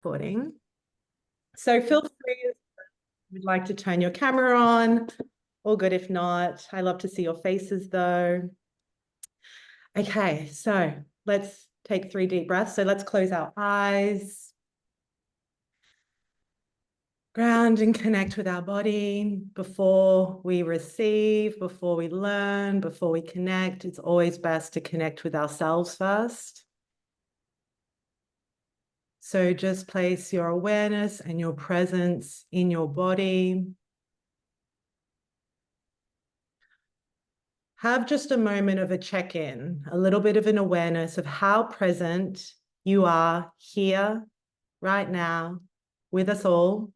recording. So feel free if you'd like to turn your camera on. All good if not. I love to see your faces though. Okay, so let's take 3 deep breaths. So let's close our eyes. Ground and connect with our body before we receive, before we learn, before we connect. It's always best to connect with ourselves first. So just place your awareness and your presence in your body. Have just a moment of a check-in, a little bit of an awareness of how present you are here, right now, with us all.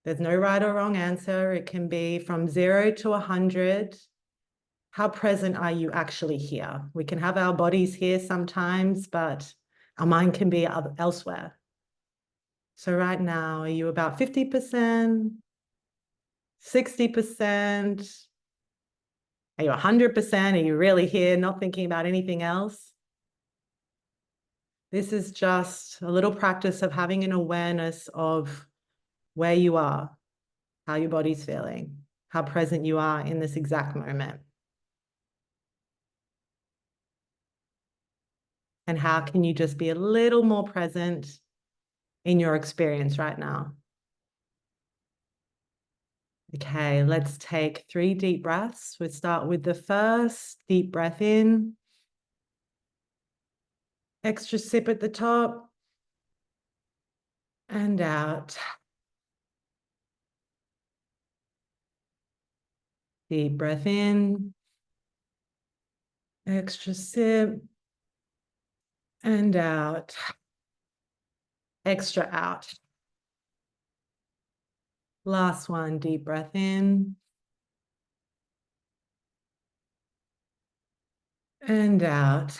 There's no right or wrong answer. It can be from 0 to 100. How present are you actually here? We can have our bodies here sometimes, but our mind can be elsewhere. So right now, are you about 50%, 60%? Are you 100%? Are you really here, not thinking about anything else? This is just a little practice of having an awareness of where you are, how your body's feeling, how present you are in this exact moment. And how can you just be a little more present in your experience right now? Okay, let's take 3 deep breaths. We'll start with the first deep breath in. Extra sip at the top. And out. Deep breath in. Extra sip. And out. Extra out. Last one, deep breath in. And out.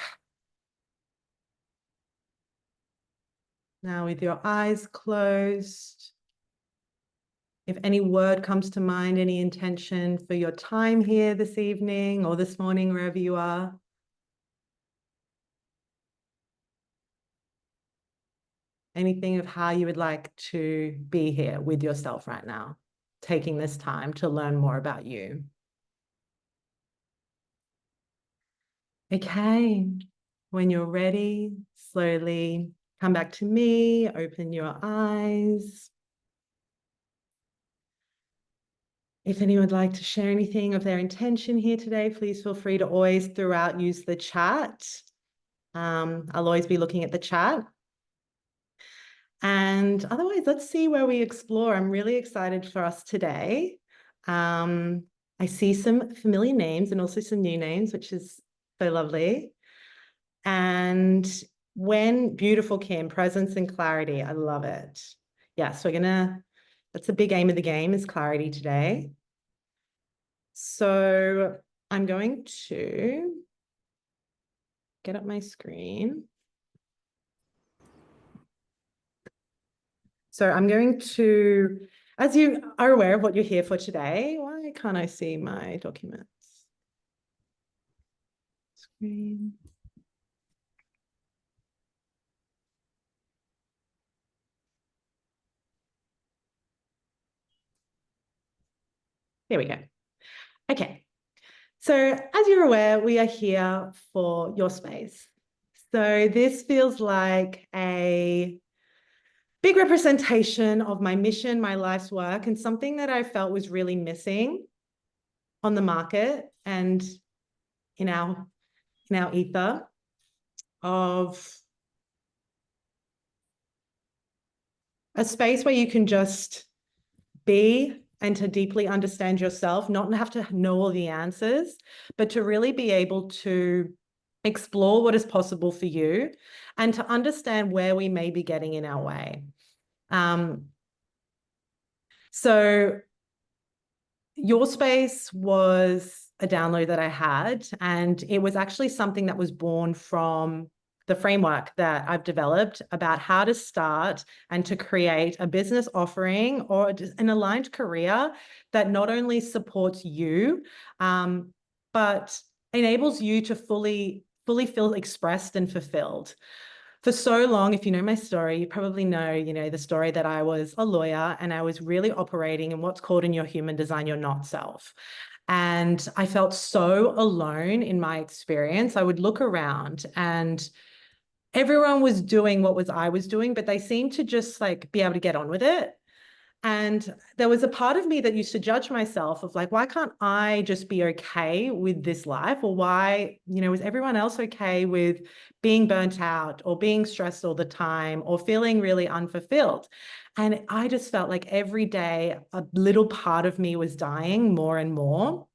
Now with your eyes closed, if any word comes to mind, any intention for your time here this evening or this morning, wherever you are. Anything of how you would like to be here with yourself right now, taking this time to learn more about you. Okay, when you're ready, slowly come back to me, open your eyes. If anyone would like to share anything of their intention here today, please feel free to always throughout use the chat. I'll always be looking at the chat. And otherwise, let's see where we explore. I'm really excited for us today. I see some familiar names and also some new names, which is so lovely. And when beautiful, Kim, presence and clarity. I love it. Yes, that's a big aim of the game is clarity today. So I'm going to get up my screen. So I'm going to, as you are aware of what you're here for today, why can't I see my documents? Screen. Here we go. Okay. So as you're aware, we are here for your space. So this feels like a big representation of my mission, my life's work, and something that I felt was really missing on the market and in our ether of a space where you can just be and to deeply understand yourself, not have to know all the answers, but to really be able to explore what is possible for you and to understand where we may be getting in our way. So your space was a download that I had, and it was actually something that was born from the framework that I've developed about how to start and to create a business offering or an aligned career that not only supports you, but enables you to fully feel expressed and fulfilled for so long, if you know my story, you probably know, the story that I was a lawyer and I was really operating in what's called in your human design, your not self. And I felt so alone in my experience. I would look around and everyone was doing what I was doing, but they seemed to just like be able to get on with it. And there was a part of me that used to judge myself of like, why can't I just be okay with this life? Or why, is everyone else okay with being burnt out or being stressed all the time or feeling really unfulfilled? And I just felt like every day a little part of me was dying more and more.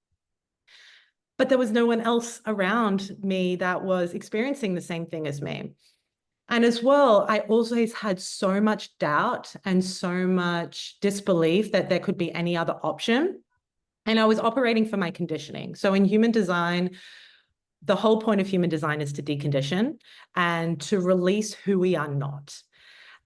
But there was no one else around me that was experiencing the same thing as me. And as well, I always had so much doubt and so much disbelief that there could be any other option. And I was operating for my conditioning. So in human design, the whole point of human design is to decondition and to release who we are not.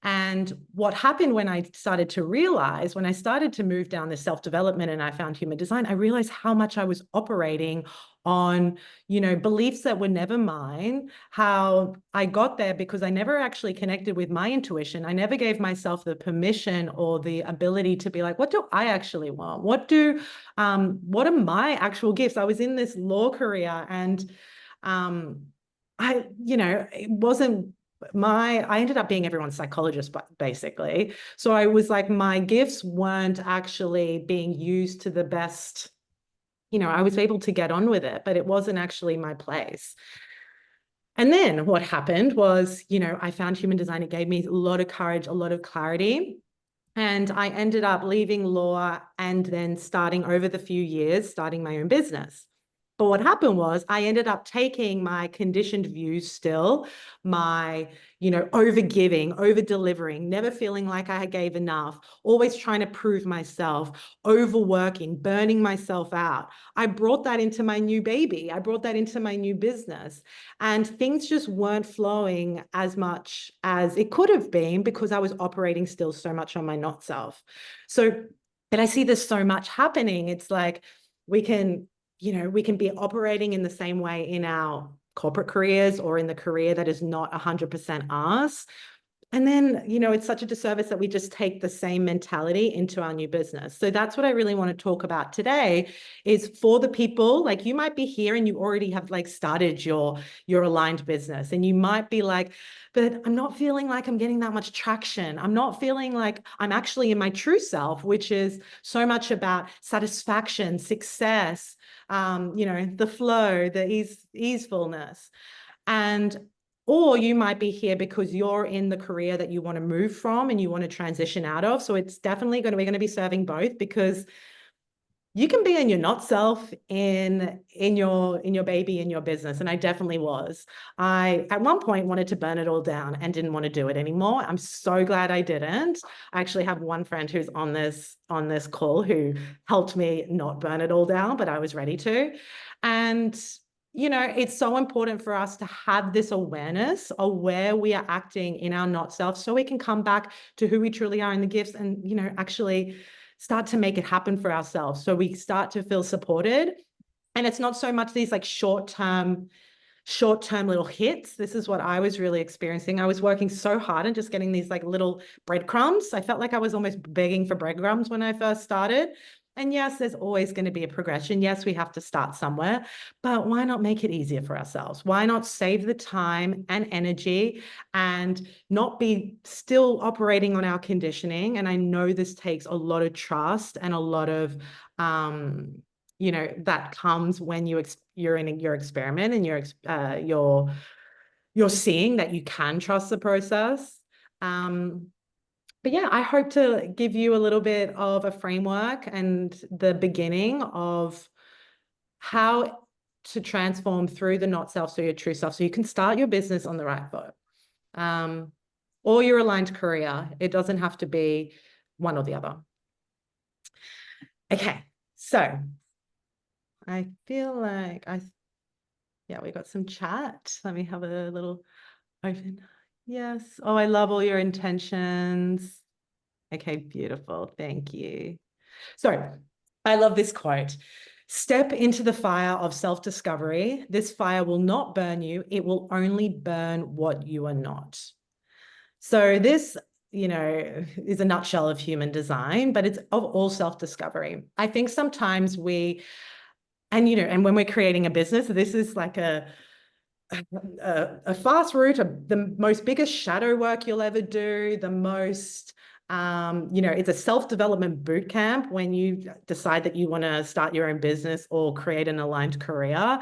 And what happened when I started to realize, when I started to move down this self-development and I found human design, I realized how much I was operating on, beliefs that were never mine, how I got there because I never actually connected with my intuition. I never gave myself the permission or the ability to be like, what do I actually want? What are my actual gifts? I was in this law career and it wasn't I ended up being everyone's psychologist, basically. So I was like, my gifts weren't actually being used to the best. I was able to get on with it, but it wasn't actually my place. And then what happened was, I found human design. It gave me a lot of courage, a lot of clarity. And I ended up leaving law and then starting over the few years, starting my own business. But what happened was I ended up taking my conditioned views still, my, over giving, over delivering, never feeling like I gave enough, always trying to prove myself, overworking, burning myself out. I brought that into my new baby. I brought that into my new business. And things just weren't flowing as much as it could have been because I was operating still so much on my not self. So, and I see this so much happening. It's like we can be operating in the same way in our corporate careers or in the career that is not 100% ours. And then, it's such a disservice that we just take the same mentality into our new business. So that's what I really want to talk about today is for the people, like you might be here and you already have like started your aligned business and you might be like, but I'm not feeling like I'm getting that much traction. I'm not feeling like I'm actually in my true self, which is so much about satisfaction, success, the flow, the easefulness. Or you might be here because you're in the career that you want to move from and you want to transition out of. So it's definitely going to be serving both because you can be in your not self in your baby, in your business. And I definitely was. I, at one point, wanted to burn it all down and didn't want to do it anymore. I'm so glad I didn't. I actually have one friend who's on this call who helped me not burn it all down, but I was ready to. And it's so important for us to have this awareness of where we are acting in our not self so we can come back to who we truly are in the gifts and, actually start to make it happen for ourselves. So we start to feel supported. And it's not so much these like short-term little hits. This is what I was really experiencing. I was working so hard and just getting these like little breadcrumbs. I felt like I was almost begging for breadcrumbs when I first started. And yes, there's always going to be a progression. Yes, we have to start somewhere, but why not make it easier for ourselves? Why not save the time and energy and not be still operating on our conditioning? And I know this takes a lot of trust and a lot of, that comes when you're in your experiment and you're seeing that you can trust the process. But yeah, I hope to give you a little bit of a framework and the beginning of how to transform through the not self, so your true self, so you can start your business on the right foot, or your aligned career. It doesn't have to be one or the other. Okay, so I feel like we got some chat. Let me have a little open. Yes. Oh, I love all your intentions. Okay, beautiful. Thank you. So I love this quote. Step into the fire of self-discovery. This fire will not burn you. It will only burn what you are not. So this, is a nutshell of human design, but it's of all self-discovery. I think sometimes and when we're creating a business, this is like a fast route, the most biggest shadow work you'll ever do, the most it's a self-development boot camp when you decide that you want to start your own business or create an aligned career.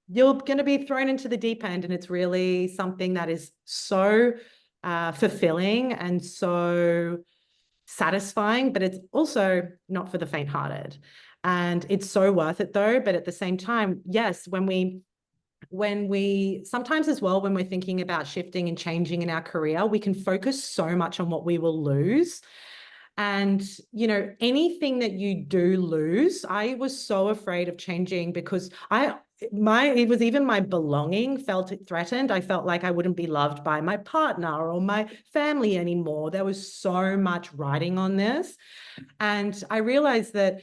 You're going to be thrown into the deep end, and it's really something that is so fulfilling and so satisfying, but it's also not for the faint-hearted. And it's so worth it though. But at the same time, yes, when we sometimes as well, when we're thinking about shifting and changing in our career, we can focus so much on what we will lose. And, anything that you do lose, I was so afraid of changing because it was even my belonging felt threatened. I felt like I wouldn't be loved by my partner or my family anymore. There was so much riding on this. And I realized that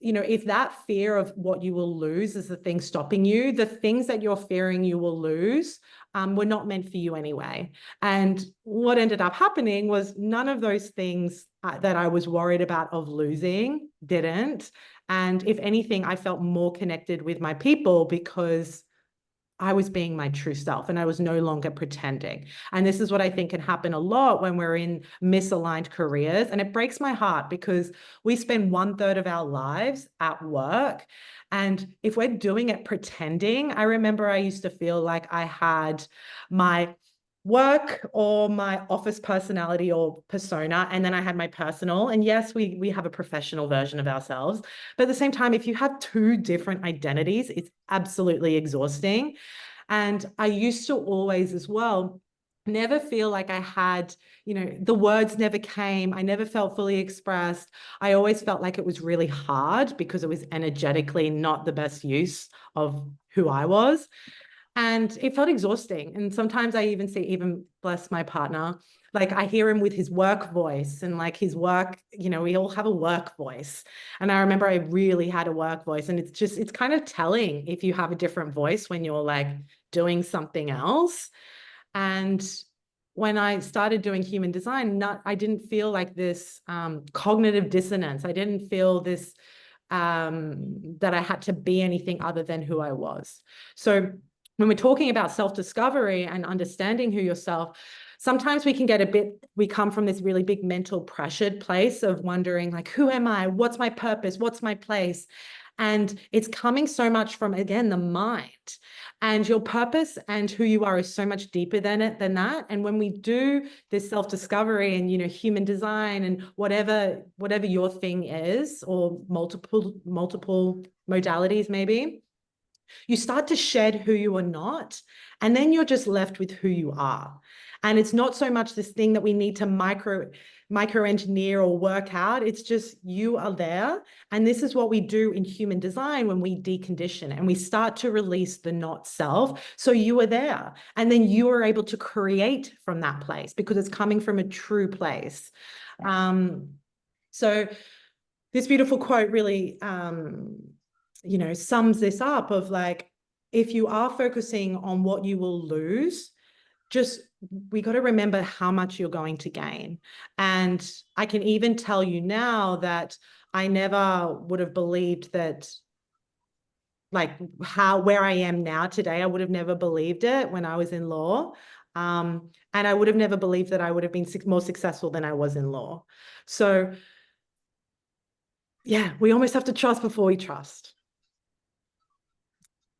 if that fear of what you will lose is the thing stopping you, the things that you're fearing you will lose were not meant for you anyway. And what ended up happening was none of those things that I was worried about of losing didn't. And if anything, I felt more connected with my people because I was being my true self and I was no longer pretending. And this is what I think can happen a lot when we're in misaligned careers. And it breaks my heart because we spend 1/3 of our lives at work. And if we're doing it pretending, I remember I used to feel like I had my work or my office personality or persona, and then I had my personal. And yes, we have a professional version of ourselves, but at the same time, if you have two different identities, it's absolutely exhausting. And I used to always as well never feel like I had, the words never came. I never felt fully expressed. I always felt like it was really hard because it was energetically not the best use of who I was. And it felt exhausting. And sometimes I even bless my partner, like I hear him with his work voice and like his work, we all have a work voice. And I remember I really had a work voice. And it's kind of telling if you have a different voice when you're like doing something else. And when I started doing human design, I didn't feel like this cognitive dissonance. I didn't feel this that I had to be anything other than who I was. So when we're talking about self-discovery and understanding who yourself, sometimes we come from this really big mental pressured place of wondering like, who am I? What's my purpose? What's my place? And it's coming so much from, again, the mind. And your purpose and who you are is so much deeper than that. And when we do this self-discovery and, human design and whatever your thing is, or multiple modalities maybe, you start to shed who you are not, and then you're just left with who you are. And it's not so much this thing that we need to micro engineer or work out. It's just you are there. And this is what we do in human design when we decondition and we start to release the not self. So you are there, and then you are able to create from that place because it's coming from a true place. So this beautiful quote really sums this up of like, if you are focusing on what you will lose, we got to remember how much you're going to gain. And I can even tell you now that I never would have believed that, like where I am now today, I would have never believed it when I was in law. And I would have never believed that I would have been more successful than I was in law. So yeah, we almost have to trust before we trust.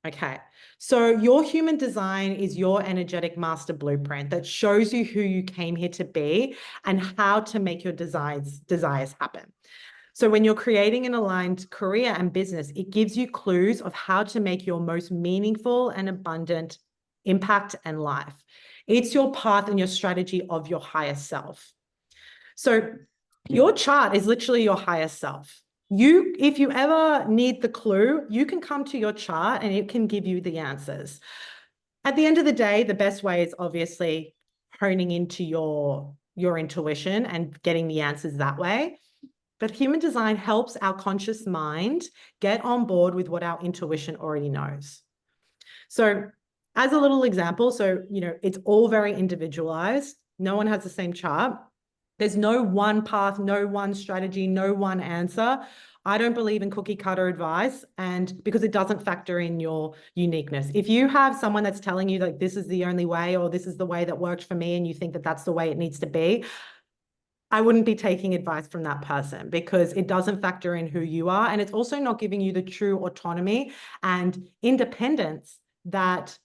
Okay, so your human design is your energetic master blueprint that shows you who you came here to be and how to make your desires happen. So when you're creating an aligned career and business, it gives you clues of how to make your most meaningful and abundant impact and life. It's your path and your strategy of your higher self. So your chart is literally your higher self. If you ever need the clue, you can come to your chart and it can give you the answers. At the end of the day, the best way is obviously honing into your intuition and getting the answers that way. but human design helps our conscious mind get on board with what our intuition already knows. So as a little example, so, it's all very individualized. No one has the same chart. There's no one path, no one strategy, no one answer. I don't believe in cookie cutter advice, and because it doesn't factor in your uniqueness. If you have someone that's telling you like this is the only way, or this is the way that worked for me, and you think that that's the way it needs to be, I wouldn't be taking advice from that person, because it doesn't factor in who you are. And it's also not giving you the true autonomy and independence that,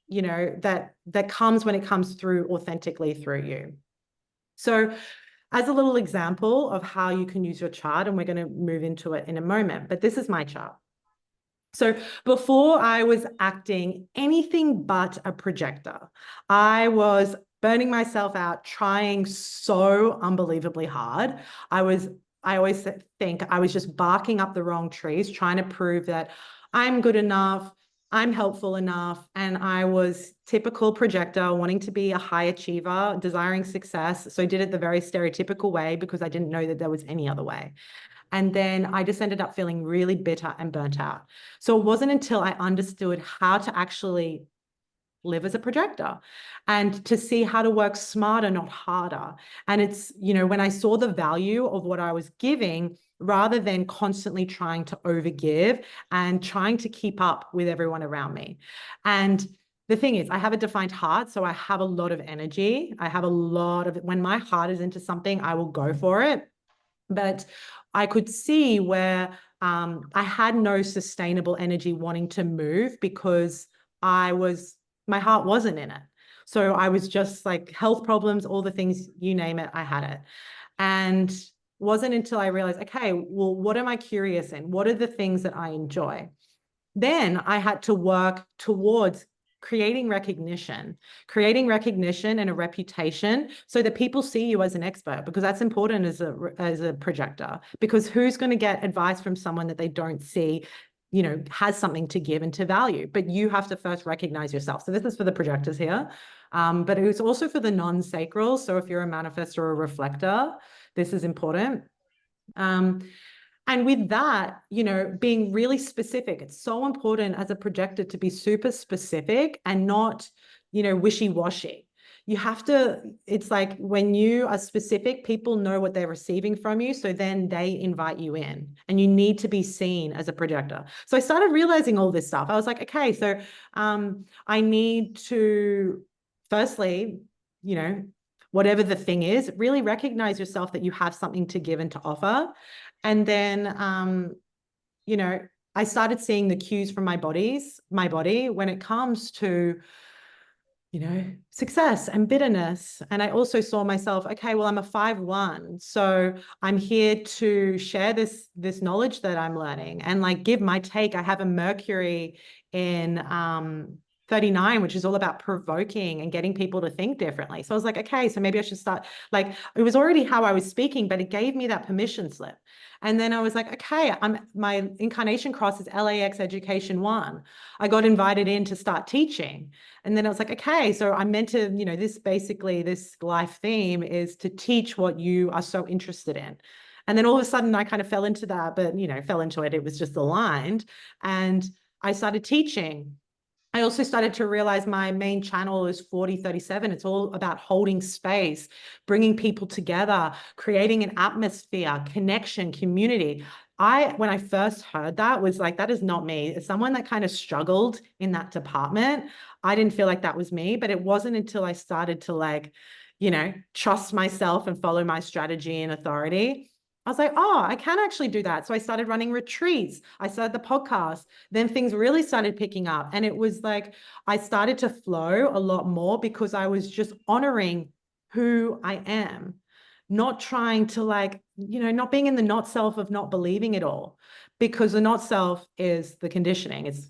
that comes when it comes through authentically through you. So as a little example of how you can use your chart, and we're going to move into it in a moment, but this is my chart. So before I was acting anything but a projector, I was burning myself out, trying so unbelievably hard. I always think I was just barking up the wrong trees, trying to prove that I'm good enough, I'm helpful enough. And I was typical projector, wanting to be a high achiever, desiring success. So I did it the very stereotypical way because I didn't know that there was any other way. And then I just ended up feeling really bitter and burnt out. So it wasn't until I understood how to actually live as a projector and to see how to work smarter, not harder. And it's, when I saw the value of what I was giving, rather than constantly trying to overgive and trying to keep up with everyone around me. And the thing is, I have a defined heart, so I have a lot of energy. I have a lot of, when my heart is into something, I will go for it. But I could see where I had no sustainable energy wanting to move because my heart wasn't in it. So I was just like health problems, all the things, you name it, I had it. And wasn't until I realized, okay, well, what am I curious in? What are the things that I enjoy? Then I had to work towards creating recognition and a reputation so that people see you as an expert, because that's important as a projector, because who's going to get advice from someone that they don't see, has something to give and to value? But you have to first recognize yourself. So this is for the projectors here, but it was also for the non-sacral. So if you're a manifestor or a reflector, this is important. And with that, being really specific, it's so important as a projector to be super specific and not, wishy-washy. You have to, it's like when you are specific, people know what they're receiving from you. So then they invite you in, and you need to be seen as a projector. So I started realizing all this stuff. I was like, okay, so I need to, firstly, whatever the thing is, really recognize yourself that you have something to give and to offer. And then, I started seeing the cues from my body when it comes to, success and bitterness. And I also saw myself, okay, well, I'm a 5/1. So I'm here to share this knowledge that I'm learning and like give my take. I have a Mercury in 39, which is all about provoking and getting people to think differently. So I was like, okay, so maybe I should start, like, it was already how I was speaking, but it gave me that permission slip. And then I was like, okay, my incarnation cross is LAX Education 1. I got invited in to start teaching. And then I was like, okay, so I'm meant to, this life theme is to teach what you are so interested in. And then all of a sudden I kind of fell into that, but, fell into it. It was just aligned. And I started teaching. I also started to realize my main channel is 4037. It's all about holding space, bringing people together, creating an atmosphere, connection, community. When I first heard that, was like, that is not me. As someone that kind of struggled in that department, I didn't feel like that was me, but it wasn't until I started to trust myself and follow my strategy and authority. I was like, oh, I can actually do that. So I started running retreats. I started the podcast. Then things really started picking up. And it was like, I started to flow a lot more because I was just honoring who I am, not trying to not being in the not self of not believing it all, because the not self is the conditioning. It's,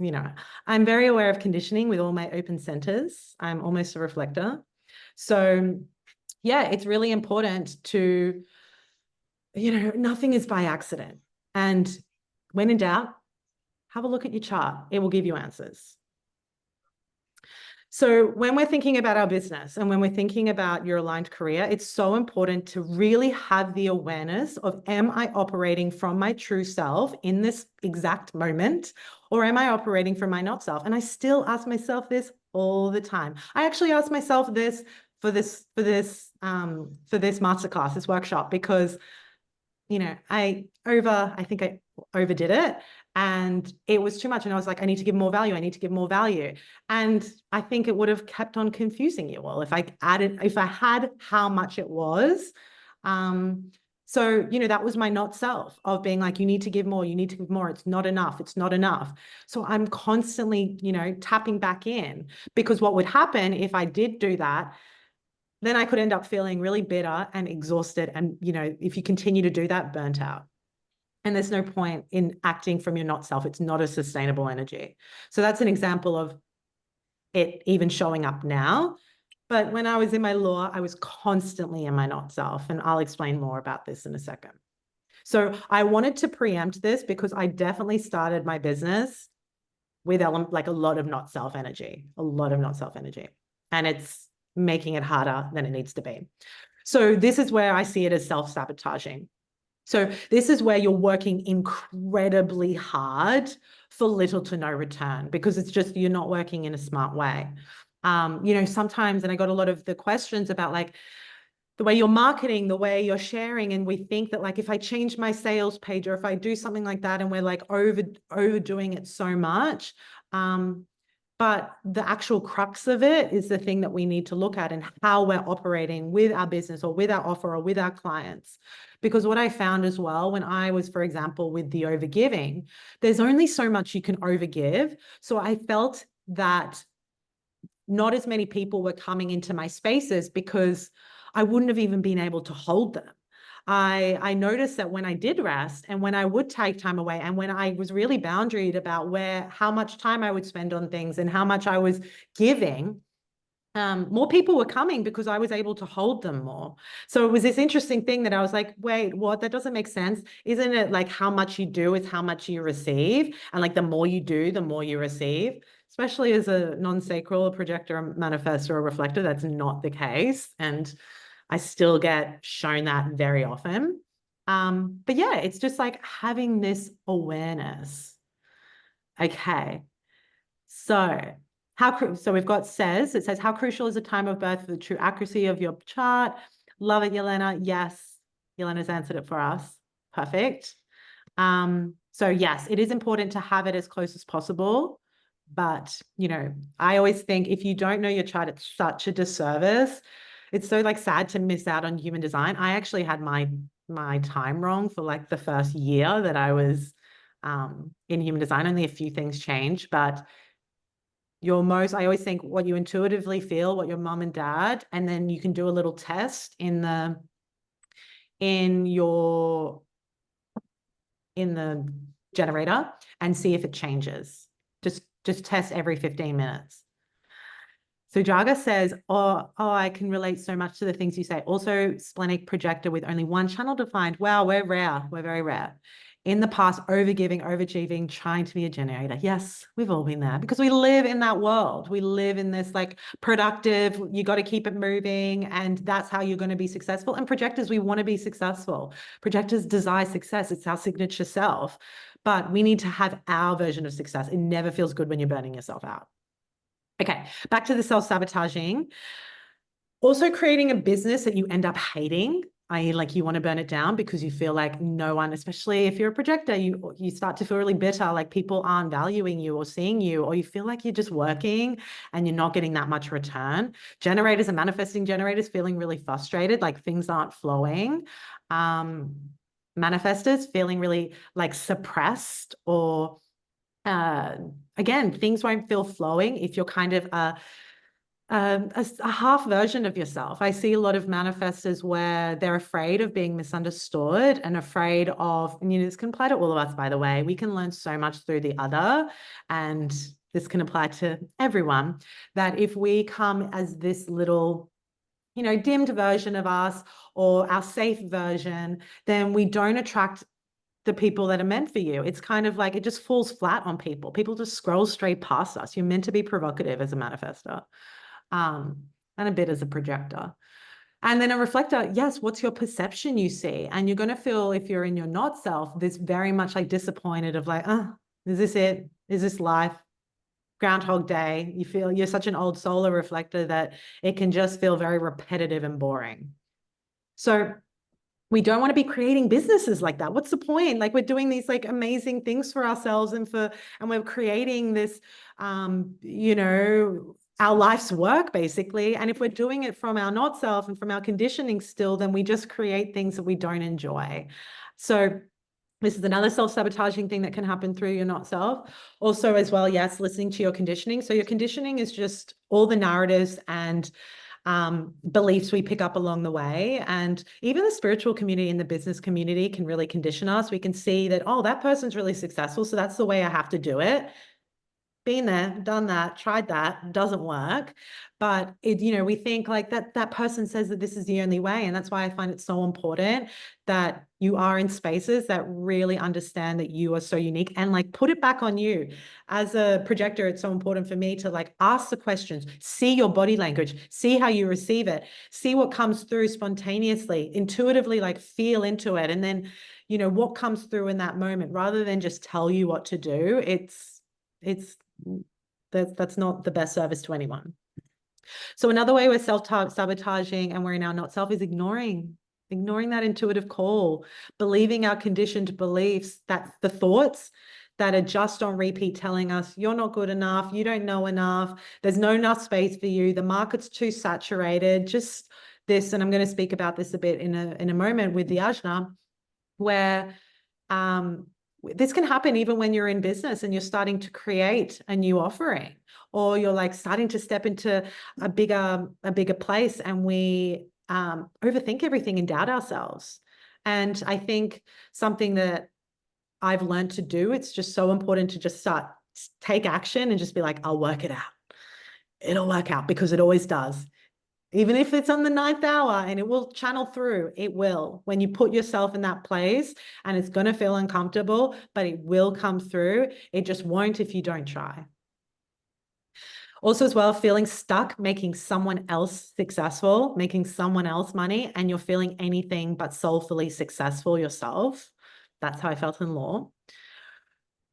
I'm very aware of conditioning with all my open centers. I'm almost a reflector. So yeah, it's really important to, nothing is by accident. And when in doubt, have a look at your chart. It will give you answers. So when we're thinking about our business and when we're thinking about your aligned career, it's so important to really have the awareness of, am I operating from my true self in this exact moment, or am I operating from my not self? And I still ask myself this all the time. I actually ask myself this for this masterclass, this workshop, because I think I overdid it, and it was too much. And I was like, I need to give more value. I need to give more value. And I think it would have kept on confusing you all if I had how much it was. So, that was my not self of being like, you need to give more. You need to give more. It's not enough. It's not enough. So I'm constantly, tapping back in, because what would happen if I did do that, then I could end up feeling really bitter and exhausted. And, if you continue to do that, burnt out. And there's no point in acting from your not self. It's not a sustainable energy. So that's an example of it even showing up now. But when I was in my law, I was constantly in my not self. And I'll explain more about this in a second. So I wanted to preempt this because I definitely started my business with like a lot of not self energy, And it's making it harder than it needs to be. So this is where I see it as self-sabotaging. So this is where you're working incredibly hard for little to no return, because it's just, you're not working in a smart way. Sometimes, and I got a lot of the questions about like the way you're marketing, the way you're sharing, and we think that like, if I change my sales page or if I do something like that, and we're like overdoing it so much, but the actual crux of it is the thing that we need to look at, and how we're operating with our business or with our offer or with our clients. Because what I found as well, when I was, for example, with the overgiving, there's only so much you can overgive. So I felt that not as many people were coming into my spaces because I wouldn't have even been able to hold them. I noticed that when I did rest and when I would take time away and when I was really boundaried about how much time I would spend on things and how much I was giving, more people were coming because I was able to hold them more. So it was this interesting thing that I was like, wait, what? That doesn't make sense. Isn't it like how much you do is how much you receive? And like the more you do, the more you receive, especially as a non-sacral, a projector, a manifestor, a reflector. That's not the case. And I still get shown that very often. But yeah, it's just like having this awareness. Okay. So we've got it says, how crucial is the time of birth for the true accuracy of your chart? Love it, Yelena. Yes, Yelena's answered it for us. Perfect. So yes, it is important to have it as close as possible. But, I always think if you don't know your chart, it's such a disservice. It's so like sad to miss out on human design. I actually had my time wrong for like the first year that I was in human design. Only a few things changed, but I always think what you intuitively feel, what your mom and dad, and then you can do a little test in the generator and see if it changes. Just test every 15 minutes. So Jaga says, I can relate so much to the things you say. Also, splenic projector with only one channel defined. Wow, we're rare. We're very rare. In the past, overgiving, overachieving, trying to be a generator. Yes, we've all been there because we live in that world. We live in this like productive, you got to keep it moving, and that's how you're going to be successful. And projectors, we want to be successful. Projectors desire success. It's our signature self, but we need to have our version of success. It never feels good when you're burning yourself out. Okay, back to the self-sabotaging. Also creating a business that you end up hating, i.e. like you want to burn it down because you feel like no one, especially if you're a projector, you start to feel really bitter, like people aren't valuing you or seeing you, or you feel like you're just working and you're not getting that much return. Generators and manifesting generators feeling really frustrated, like things aren't flowing. Manifestors feeling really like suppressed, or again, things won't feel flowing if you're kind of a half version of yourself. I see a lot of manifestors where they're afraid of being misunderstood and afraid of, and this can apply to all of us, by the way. We can learn so much through the other, and this can apply to everyone, that if we come as this little dimmed version of us or our safe version, then we don't attract the people that are meant for you. It's kind of like it just falls flat on people. People just scroll straight past us. You're meant to be provocative as a manifestor, and a bit as a projector. And then a reflector, yes, what's your perception you see? And you're going to feel, if you're in your not self, this very much like disappointed of like, is this it? Is this life? Groundhog Day. You feel you're such an old solar reflector that it can just feel very repetitive and boring. So we don't want to be creating businesses like that. What's the point? Like, we're doing these like amazing things for ourselves and we're creating this, you know, our life's work basically. And if we're doing it from our not self and from our conditioning still, then we just create things that we don't enjoy. So this is another self-sabotaging thing that can happen through your not self. Also as well, yes, listening to your conditioning. So your conditioning is just all the narratives and beliefs we pick up along the way. And even the spiritual community and the business community can really condition us. We can see that, oh, that person's really successful, so that's the way I have to do it. Been there, done that, tried that, doesn't work. But you know, we think like that person says that this is the only way. And that's why I find it so important that you are in spaces that really understand that you are so unique and like put it back on you. As a projector, it's so important for me to like ask the questions, see your body language, see how you receive it, see what comes through spontaneously, intuitively, like feel into it. And then, you know, what comes through in that moment, rather than just tell you what to do. That's not the best service to anyone. So another way we're self-sabotaging and we're in our not self is ignoring that intuitive call, believing our conditioned beliefs, that the thoughts that are just on repeat telling us you're not good enough, you don't know enough, there's no enough space for you, the market's too saturated, just this. And I'm going to speak about this a bit in a moment with the ajna, where this can happen even when you're in business and you're starting to create a new offering, or you're like starting to step into a bigger place, and we overthink everything and doubt ourselves. And I think something that I've learned to do, it's just so important to just take action and just be like, I'll work it out. It'll work out, because it always does. Even if it's on the 9th hour, and it will channel through, it will. When you put yourself in that place, and it's going to feel uncomfortable, but it will come through. It just won't if you don't try. Also as well, feeling stuck, making someone else successful, making someone else money, and you're feeling anything but soulfully successful yourself. That's how I felt in law.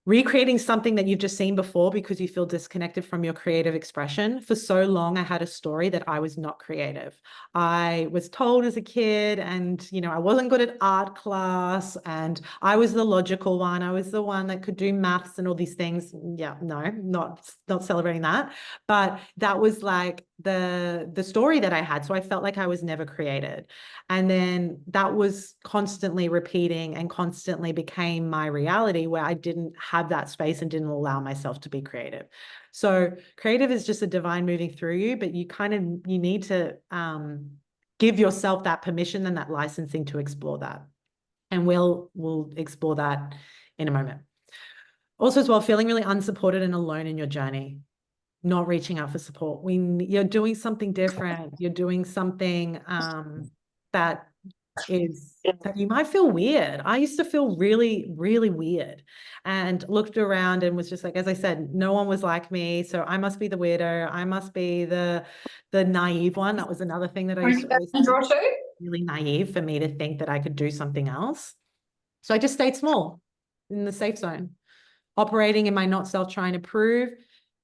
Recreating something that you've just seen before because you feel disconnected from your creative expression. For so long, I had a story that I was not creative. I was told as a kid, and, you know, I wasn't good at art class, and I was the logical one. I was the one that could do maths and all these things. Yeah, no, not celebrating that. But that was like the story that I had. So I felt like I was never created. And then that was constantly repeating and constantly became my reality, where I didn't have that space and didn't allow myself to be creative. So creative is just a divine moving through you, but you need to give yourself that permission and that licensing to explore that. And we'll explore that in a moment. Also as well, feeling really unsupported and alone in your journey, not reaching out for support. You're doing something different. You're doing something that you might feel weird. I used to feel really, really weird, and looked around and was just like, as I said, no one was like me. So I must be the weirdo. I must be the naive one. That was another thing that I used to always draw to. Really naive for me to think that I could do something else. So I just stayed small in the safe zone, operating in my not self, trying to prove,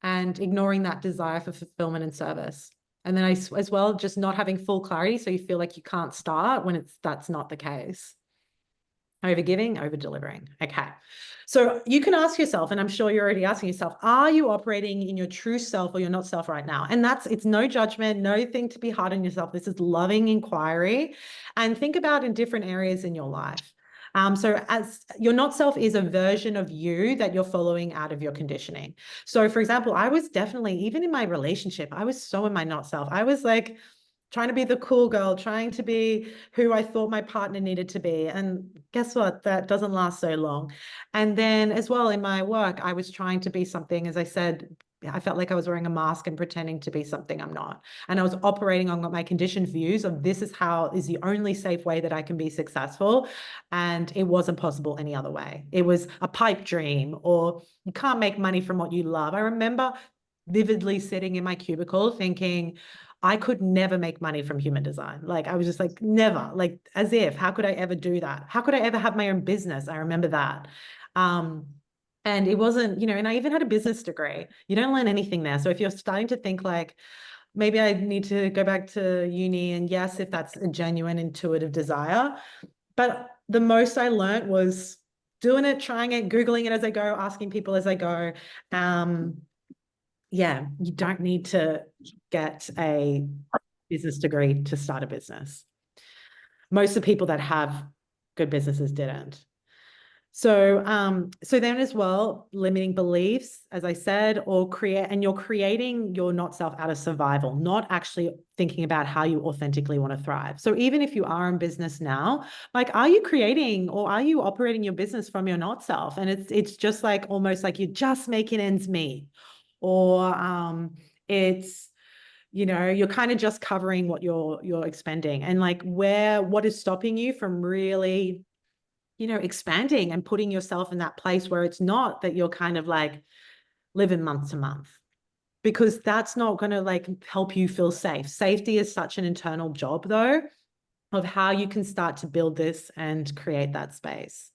and ignoring that desire for fulfillment and service. And then as well, just not having full clarity. So you feel like you can't start when that's not the case. Over-giving, over-delivering. Okay. So you can ask yourself, and I'm sure you're already asking yourself, are you operating in your true self or your not self right now? And it's no judgment, no thing to be hard on yourself. This is loving inquiry. And think about in different areas in your life. So as your not self is a version of you that you're following out of your conditioning. So for example, I was definitely, even in my relationship, I was so in my not self. I was like trying to be the cool girl, trying to be who I thought my partner needed to be. And guess what? That doesn't last so long. And then as well in my work, I was trying to be something, as I said, I felt like I was wearing a mask and pretending to be something I'm not. And I was operating on my conditioned views of this is the only safe way that I can be successful. And it wasn't possible any other way. It was a pipe dream, or you can't make money from what you love. I remember vividly sitting in my cubicle thinking, I could never make money from human design. Like, I was just like, never, like, as if, how could I ever do that? How could I ever have my own business? I remember that. And it wasn't, and I even had a business degree. You don't learn anything there. So if you're starting to think like, maybe I need to go back to uni, and yes, if that's a genuine intuitive desire, but the most I learned was doing it, trying it, Googling it as I go, asking people as I go. Yeah, you don't need to get a business degree to start a business. Most of the people that have good businesses didn't. So then as well, limiting beliefs, as I said, you're creating your not self out of survival, not actually thinking about how you authentically want to thrive. So even if you are in business now, like, are you creating or are you operating your business from your not self? And it's just like almost like you're just making ends meet, or it's, you're kind of just covering what you're expending, and like what is stopping you from really expanding and putting yourself in that place where it's not that you're kind of like living month to month, because that's not going to like help you feel safe. Safety is such an internal job though, of how you can start to build this and create that space.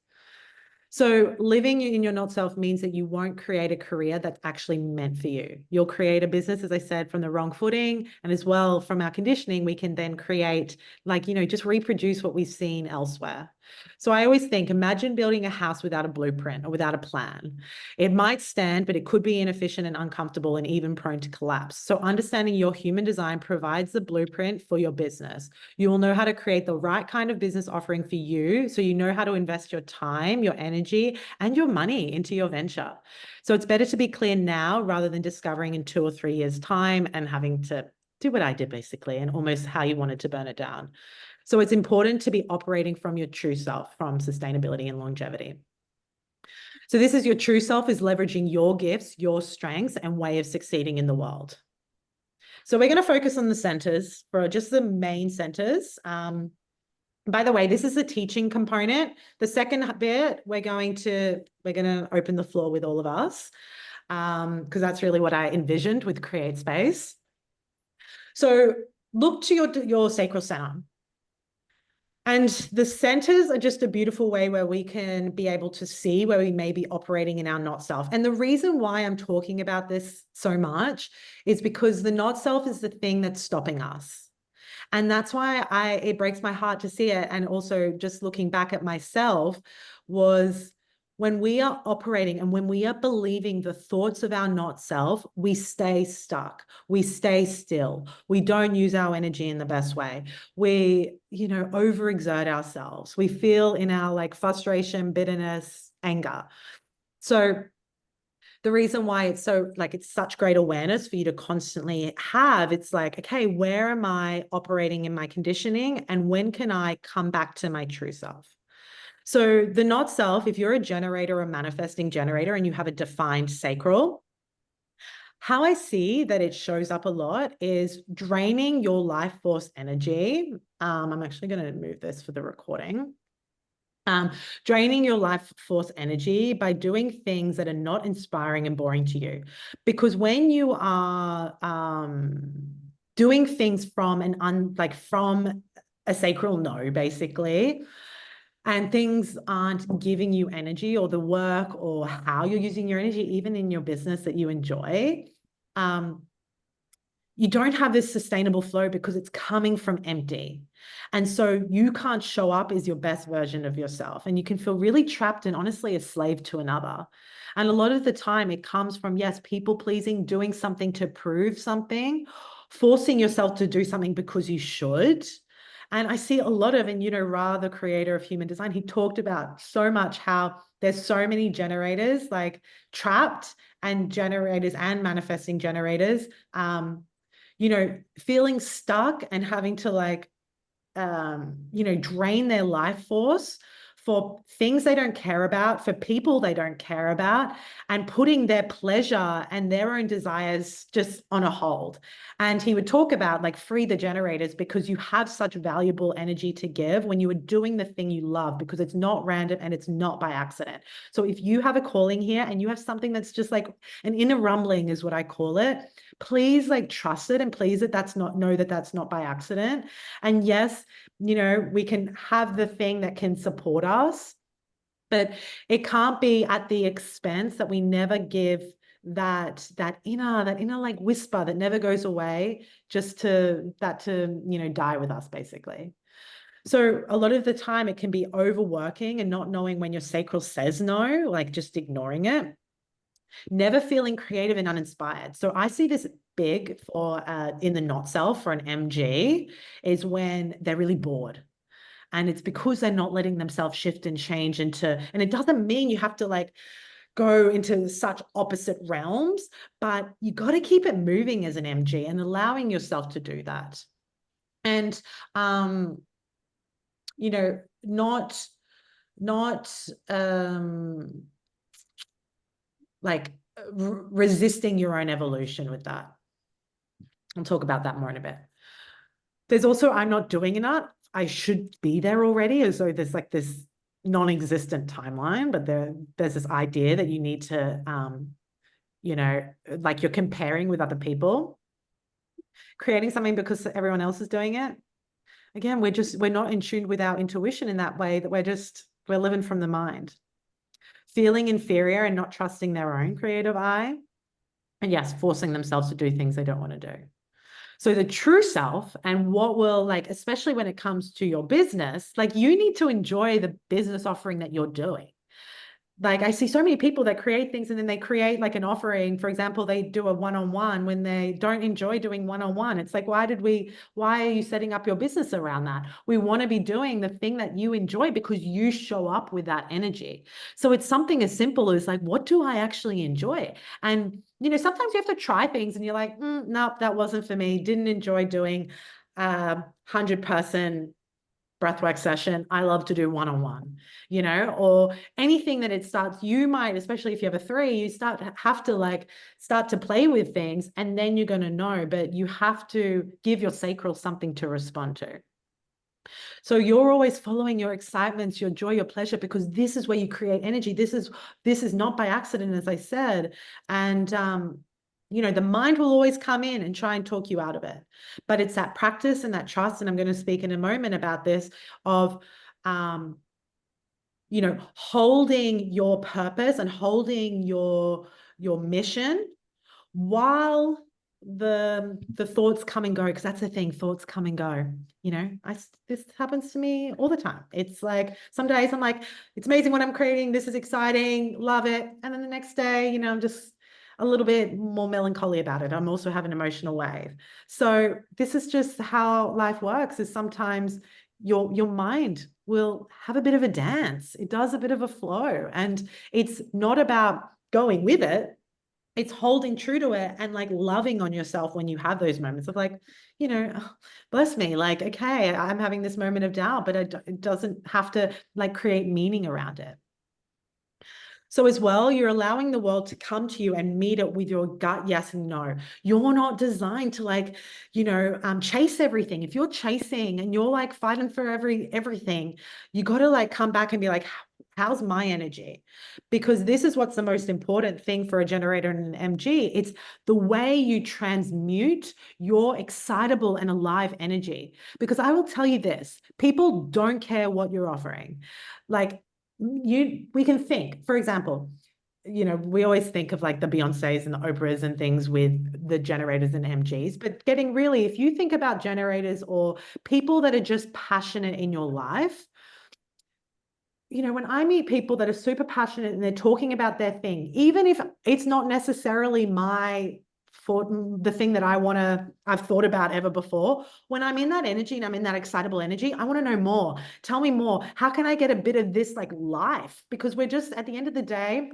So living in your not self means that you won't create a career that's actually meant for you. You'll create a business, as I said, from the wrong footing. And as well, from our conditioning, we can then create, like, just reproduce what we've seen elsewhere. So I always think, imagine building a house without a blueprint or without a plan. It might stand, but it could be inefficient and uncomfortable and even prone to collapse. So understanding your human design provides the blueprint for your business. You will know how to create the right kind of business offering for you. So you know how to invest your time, your energy, and your money into your venture. So it's better to be clear now rather than discovering in 2 or 3 years' time and having to do what I did basically, and almost how you wanted to burn it down. So it's important to be operating from your true self, from sustainability and longevity. So this is your true self, is leveraging your gifts, your strengths, and way of succeeding in the world. So we're going to focus on the centers, for just the main centers. By the way, this is the teaching component. The second bit, we're going to open the floor with all of us, because that's really what I envisioned with Create Space. So look to your sacral center. And the centers are just a beautiful way where we can be able to see where we may be operating in our not self. And the reason why I'm talking about this so much is because the not self is the thing that's stopping us. And that's why it breaks my heart to see it. And also just looking back at myself, was when we are operating and when we are believing the thoughts of our not self, we stay stuck, we stay still, we don't use our energy in the best way. We, overexert ourselves. We feel in our like frustration, bitterness, anger. So the reason why it's so like, it's such great awareness for you to constantly have, it's like, okay, where am I operating in my conditioning, and when can I come back to my true self? So the not self, if you're a generator or a manifesting generator and you have a defined sacral, how I see that it shows up a lot is draining your life force energy. I'm actually going to move this for the recording. Draining your life force energy by doing things that are not inspiring and boring to you. Because when you are doing things from from a sacral no, basically, and things aren't giving you energy, or the work or how you're using your energy, even in your business that you enjoy, you don't have this sustainable flow because it's coming from empty. And so you can't show up as your best version of yourself, and you can feel really trapped and honestly a slave to another. And a lot of the time it comes from, yes, people pleasing, doing something to prove something, forcing yourself to do something because you should. And I see a lot of, and Ra, the creator of human design, he talked about so much how there's so many generators like trapped, and generators and manifesting generators, feeling stuck and having to drain their life force for things they don't care about, for people they don't care about, and putting their pleasure and their own desires just on a hold. And he would talk about like free the generators, because you have such valuable energy to give when you are doing the thing you love, because it's not random and it's not by accident. So if you have a calling here and you have something that's just like an inner rumbling is what I call it, please like trust it, and please know that that's not by accident. And yes, you know, we can have the thing that can support us, but it can't be at the expense that we never give that inner like whisper that never goes away, just to you know, die with us basically. So a lot of the time it can be overworking and not knowing when your sacral says no, like just ignoring it, never feeling creative and uninspired. So I see this big for in the not self for an MG, is when they're really bored. And it's because they're not letting themselves shift and change into, and it doesn't mean you have to like go into such opposite realms, but you got to keep it moving as an MG and allowing yourself to do that. And, you know, not like resisting your own evolution with that. I'll talk about that more in a bit. There's also, I'm not doing enough. I should be there already, as though there's like this non-existent timeline, but there's this idea that you need to, you know, like you're comparing with other people, creating something because everyone else is doing it. Again, we're not in tune with our intuition in that way, that we're living from the mind. Feeling inferior and not trusting their own creative eye. And yes, forcing themselves to do things they don't want to do. So the true self, and what will, like, especially when it comes to your business, like you need to enjoy the business offering that you're doing. Like I see so many people that create things and then they create like an offering. For example, they do a one-on-one when they don't enjoy doing one-on-one. It's like, why are you setting up your business around that? We want to be doing the thing that you enjoy because you show up with that energy. So it's something as simple as like, what do I actually enjoy? And, you know, sometimes you have to try things and you're like, nope, that wasn't for me. Didn't enjoy doing 100-person breathwork session. I love to do one-on-one, you know, or anything that it starts, you might, especially if you have a 3, you start to play with things, and then you're going to know, but you have to give your sacral something to respond to. So you're always following your excitements, your joy, your pleasure, because this is where you create energy. This is not by accident, as I said. And you know, the mind will always come in and try and talk you out of it. But it's that practice and that trust, and I'm going to speak in a moment about this, of, you know, holding your purpose and holding your mission while the thoughts come and go, because that's the thing, thoughts come and go. You know, this happens to me all the time. It's like some days I'm like, it's amazing what I'm creating, this is exciting, love it, and then the next day, you know, I'm just a little bit more melancholy about it. I'm also having an emotional wave. So this is just how life works, is sometimes your mind will have a bit of a dance. It does a bit of a flow, and it's not about going with it. It's holding true to it and like loving on yourself when you have those moments of like, you know, oh, bless me, like, okay, I'm having this moment of doubt, but it doesn't have to like create meaning around it. So as well, you're allowing the world to come to you and meet it with your gut yes and no. You're not designed to like, you know, chase everything. If you're chasing and you're like fighting for everything, you got to like come back and be like, how's my energy? Because this is what's the most important thing for a generator and an MG. It's the way you transmute your excitable and alive energy. Because I will tell you this, people don't care what you're offering. Like, we can think, for example, you know, we always think of like the Beyoncés and the Oprahs and things with the generators and MGs, but getting really, if you think about generators or people that are just passionate in your life, you know, when I meet people that are super passionate and they're talking about their thing, even if it's not necessarily the thing that I've thought about ever before, when I'm in that energy and I'm in that excitable energy, I want to know more. Tell me more. How can I get a bit of this like life? Because we're just, at the end of the day,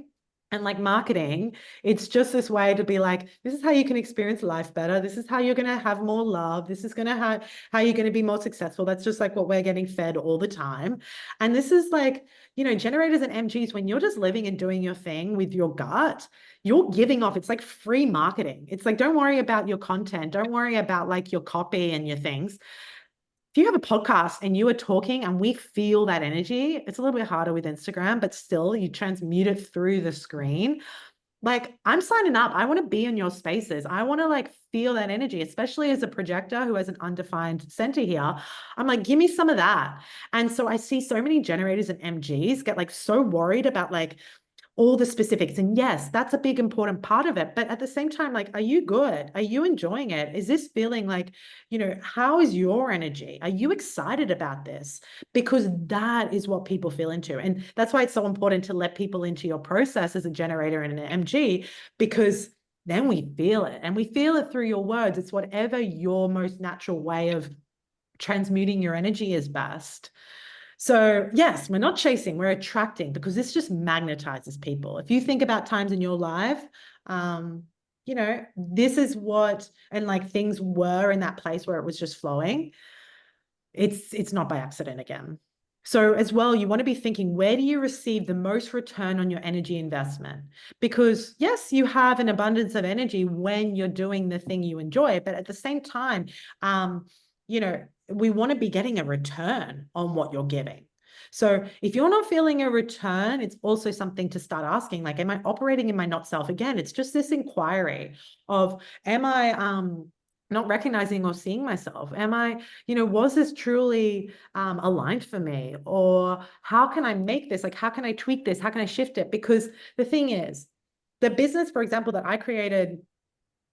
And like marketing, it's just this way to be like, this is how you can experience life better. This is how you're going to have more love. This is going to have how you're going to be more successful. That's just like what we're getting fed all the time. And this is like, you know, generators and MGs, when you're just living and doing your thing with your gut, you're giving off, it's like free marketing. It's like, don't worry about your content. Don't worry about like your copy and your things. If you have a podcast and you are talking and we feel that energy, it's a little bit harder with Instagram, but still you transmute it through the screen. Like, I'm signing up. I want to be in your spaces. I want to like feel that energy, especially as a projector who has an undefined center here. I'm like, give me some of that. And so I see so many generators and MGs get like so worried about like all the specifics. And yes, that's a big important part of it. But at the same time, like, are you good? Are you enjoying it? Is this feeling like, you know, how is your energy? Are you excited about this? Because that is what people feel into. And that's why it's so important to let people into your process as a generator and an MG, because then we feel it, and we feel it through your words. It's whatever your most natural way of transmuting your energy is best. So yes, we're not chasing, we're attracting, because this just magnetizes people. If you think about times in your life, you know, this is what, and like things were in that place where it was just flowing. It's not by accident again. So as well, you want to be thinking, where do you receive the most return on your energy investment? Because yes, you have an abundance of energy when you're doing the thing you enjoy, but at the same time, you know, we want to be getting a return on what you're giving. So if you're not feeling a return, it's also something to start asking, like, am I operating in my not self? Again, it's just this inquiry of, am I not recognizing or seeing myself? Am I, you know, was this truly aligned for me? Or how can I make this? Like, how can I tweak this? How can I shift it? Because the thing is, the business, for example, that I created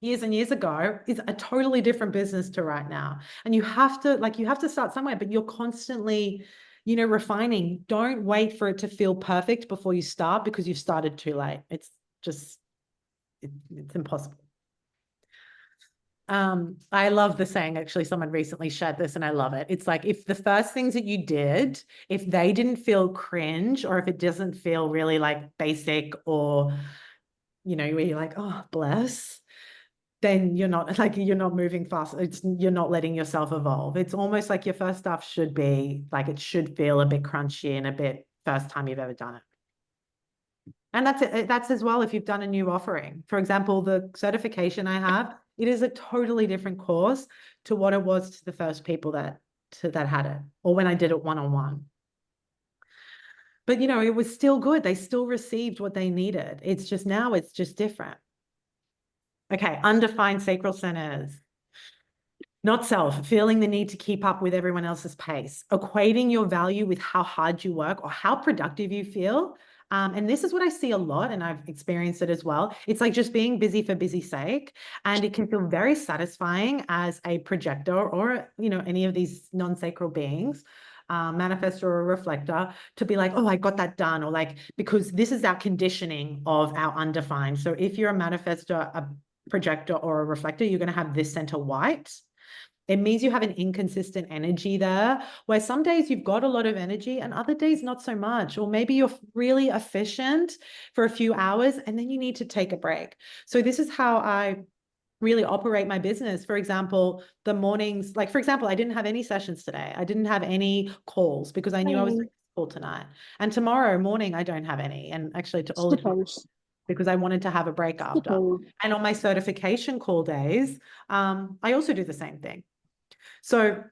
years and years ago is a totally different business to right now. And you have to start somewhere, but you're constantly, you know, refining. Don't wait for it to feel perfect before you start, because you've started too late. It's just, it's impossible. I love the saying, actually, someone recently shared this and I love it. It's like, if the first things that you did, if they didn't feel cringe, or if it doesn't feel really like basic, or, you know, where you're like, oh, bless, then you're not moving fast. You're not letting yourself evolve. It's almost like your first stuff should be like, it should feel a bit crunchy and a bit first time you've ever done it. And that's it. That's as well if you've done a new offering. For example, the certification I have, it is a totally different course to what it was to the first people that had it, or when I did it one-on-one. But, you know, it was still good. They still received what they needed. It's just now it's just different. Okay, undefined sacral centers. Not self, feeling the need to keep up with everyone else's pace, equating your value with how hard you work or how productive you feel. And this is what I see a lot, and I've experienced it as well. It's like just being busy for busy's sake. And it can feel very satisfying as a projector, or, you know, any of these non-sacral beings, manifestor or a reflector, to be like, oh, I got that done. Or like, because this is our conditioning of our undefined. So if you're a manifestor, a projector, or a reflector, you're going to have this center white. It means you have an inconsistent energy there, where some days you've got a lot of energy and other days not so much. Or maybe you're really efficient for a few hours and then you need to take a break. So this is how I really operate my business. For example, the mornings, like, for example, I didn't have any sessions today. I didn't have any calls because I knew I was doing a call tonight. And tomorrow morning, I don't have any. And actually to all of you, because I wanted to have a break after. And on my certification call days, I also do the same thing. So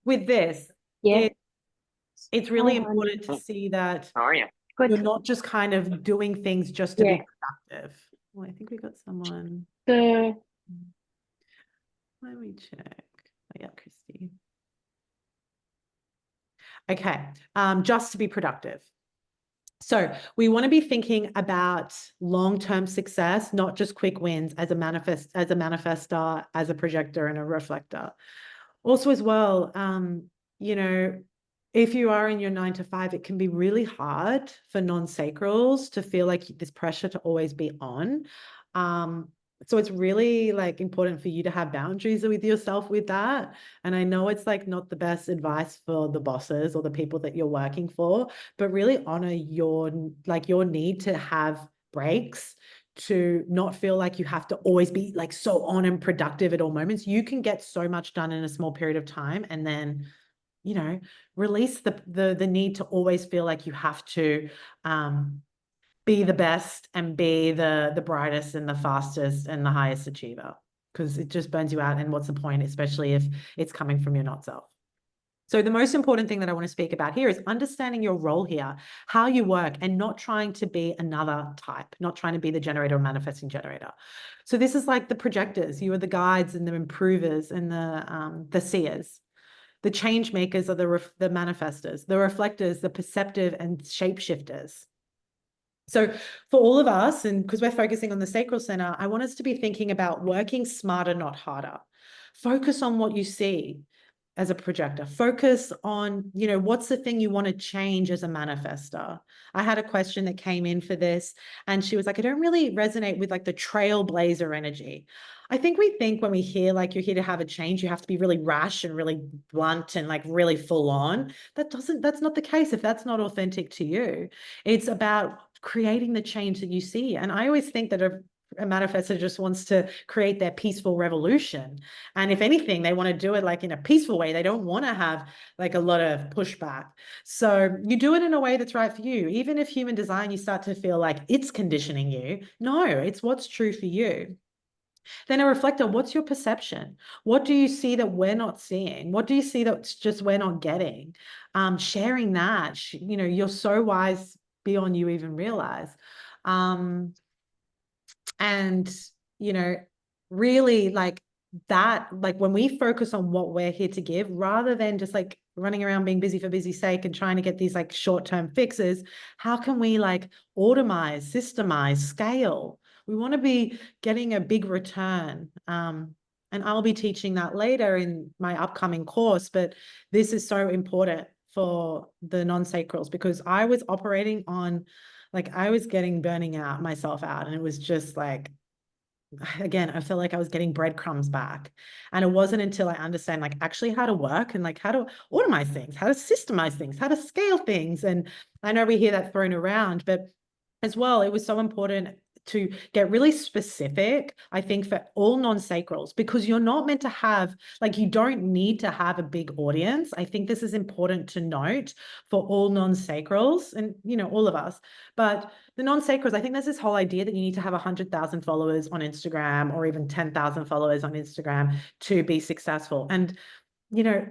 with this, it's really important to see that you're not just kind of doing things just to be productive. Well, I think we got someone. Let me check. Oh, yeah, Christy. Okay, just to be productive. So we want to be thinking about long-term success, not just quick wins, as a manifestor, as a projector, and a reflector. Also, as well, you know, if you are in your 9 to 5, it can be really hard for non-sacrals to feel like this pressure to always be on. So it's really like important for you to have boundaries with yourself with that. And I know it's like not the best advice for the bosses or the people that you're working for, but really honor your need to have breaks, to not feel like you have to always be like so on and productive at all moments. You can get so much done in a small period of time, and then, you know, release the need to always feel like you have to be the best and be the brightest and the fastest and the highest achiever, because it just burns you out. And what's the point, especially if it's coming from your not self? So the most important thing that I want to speak about here is understanding your role here, how you work, and not trying to be another type, not trying to be the generator or manifesting generator. So this is like the projectors. You are the guides and the improvers and the seers. The change makers are the manifestors, the reflectors, the perceptive and shapeshifters. So for all of us, and because we're focusing on the sacral center, I want us to be thinking about working smarter, not harder. Focus on what you see as a projector. Focus on, you know, what's the thing you want to change as a manifester. I had a question that came in for this, and she was like, I don't really resonate with like the trailblazer energy. I think we think when we hear like you're here to have a change, you have to be really rash and really blunt and like really full on. That's not the case if that's not authentic to you. It's about creating the change that you see. And I always think that a manifestor just wants to create their peaceful revolution. And if anything, they want to do it like in a peaceful way. They don't want to have like a lot of pushback. So you do it in a way that's right for you. Even if human design, you start to feel like it's conditioning you. No, it's what's true for you. Then a reflector, what's your perception? What do you see that we're not seeing? What do you see that's just we're not getting? Sharing that, you know, you're so wise beyond you even realize. And, you know, really like that, like when we focus on what we're here to give, rather than just like running around being busy for busy's sake and trying to get these like short-term fixes, how can we like automize, systemize, scale? We want to be getting a big return. And I'll be teaching that later in my upcoming course, but this is so important for the non-sacrals, because I was operating on, like, I was burning out myself out. And it was just like, again, I felt like I was getting breadcrumbs back. And it wasn't until I understand like actually how to work and like how to automate things, how to systemize things, how to scale things. And I know we hear that thrown around, but as well, it was so important to get really specific, I think, for all non-sacrals, because you're not meant to have, like, you don't need to have a big audience. I think this is important to note for all non-sacrals and, you know, all of us. But the non-sacrals, I think there's this whole idea that you need to have 100,000 followers on Instagram or even 10,000 followers on Instagram to be successful. And, you know,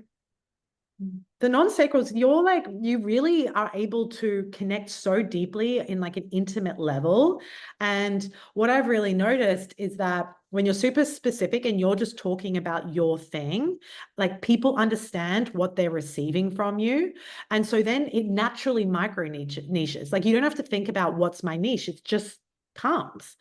the non-sacrals, you really are able to connect so deeply in like an intimate level. And what I've really noticed is that when you're super specific and you're just talking about your thing, like people understand what they're receiving from you. And so then it naturally micro niches. Like you don't have to think about what's my niche. It just comes.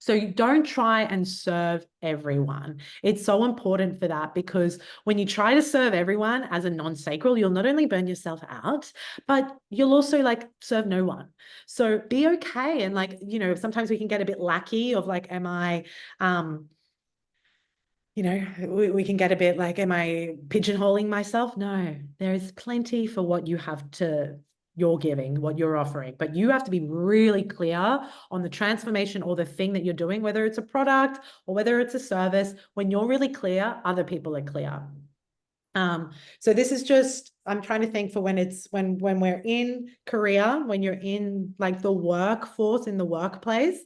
So you don't try and serve everyone. It's so important for that, because when you try to serve everyone as a non-sacral, you'll not only burn yourself out, but you'll also like serve no one. So be okay. And like, you know, sometimes we can get a bit lackey of like, am I, you know, we can get a bit like, am I pigeonholing myself? No, there is plenty for what you have to you're giving, what you're offering, but you have to be really clear on the transformation or the thing that you're doing, whether it's a product or whether it's a service. When you're really clear, other people are clear. So this is just, I'm trying to think for when we're in career, when you're in like the workforce, in the workplace,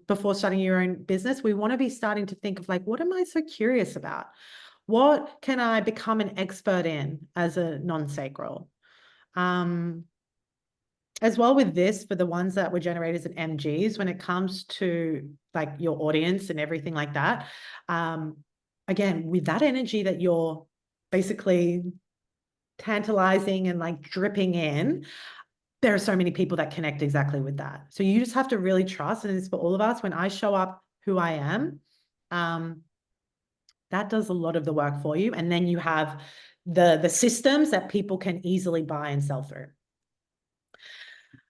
before starting your own business, we want to be starting to think of like, what am I so curious about? What can I become an expert in as a non-sacral? As well with this, for the ones that were generated as MGs, when it comes to like your audience and everything like that, again, with that energy that you're basically tantalizing and like dripping in, there are so many people that connect exactly with that. So you just have to really trust, and it's for all of us, when I show up who I am, that does a lot of the work for you. And then you have the systems that people can easily buy and sell through.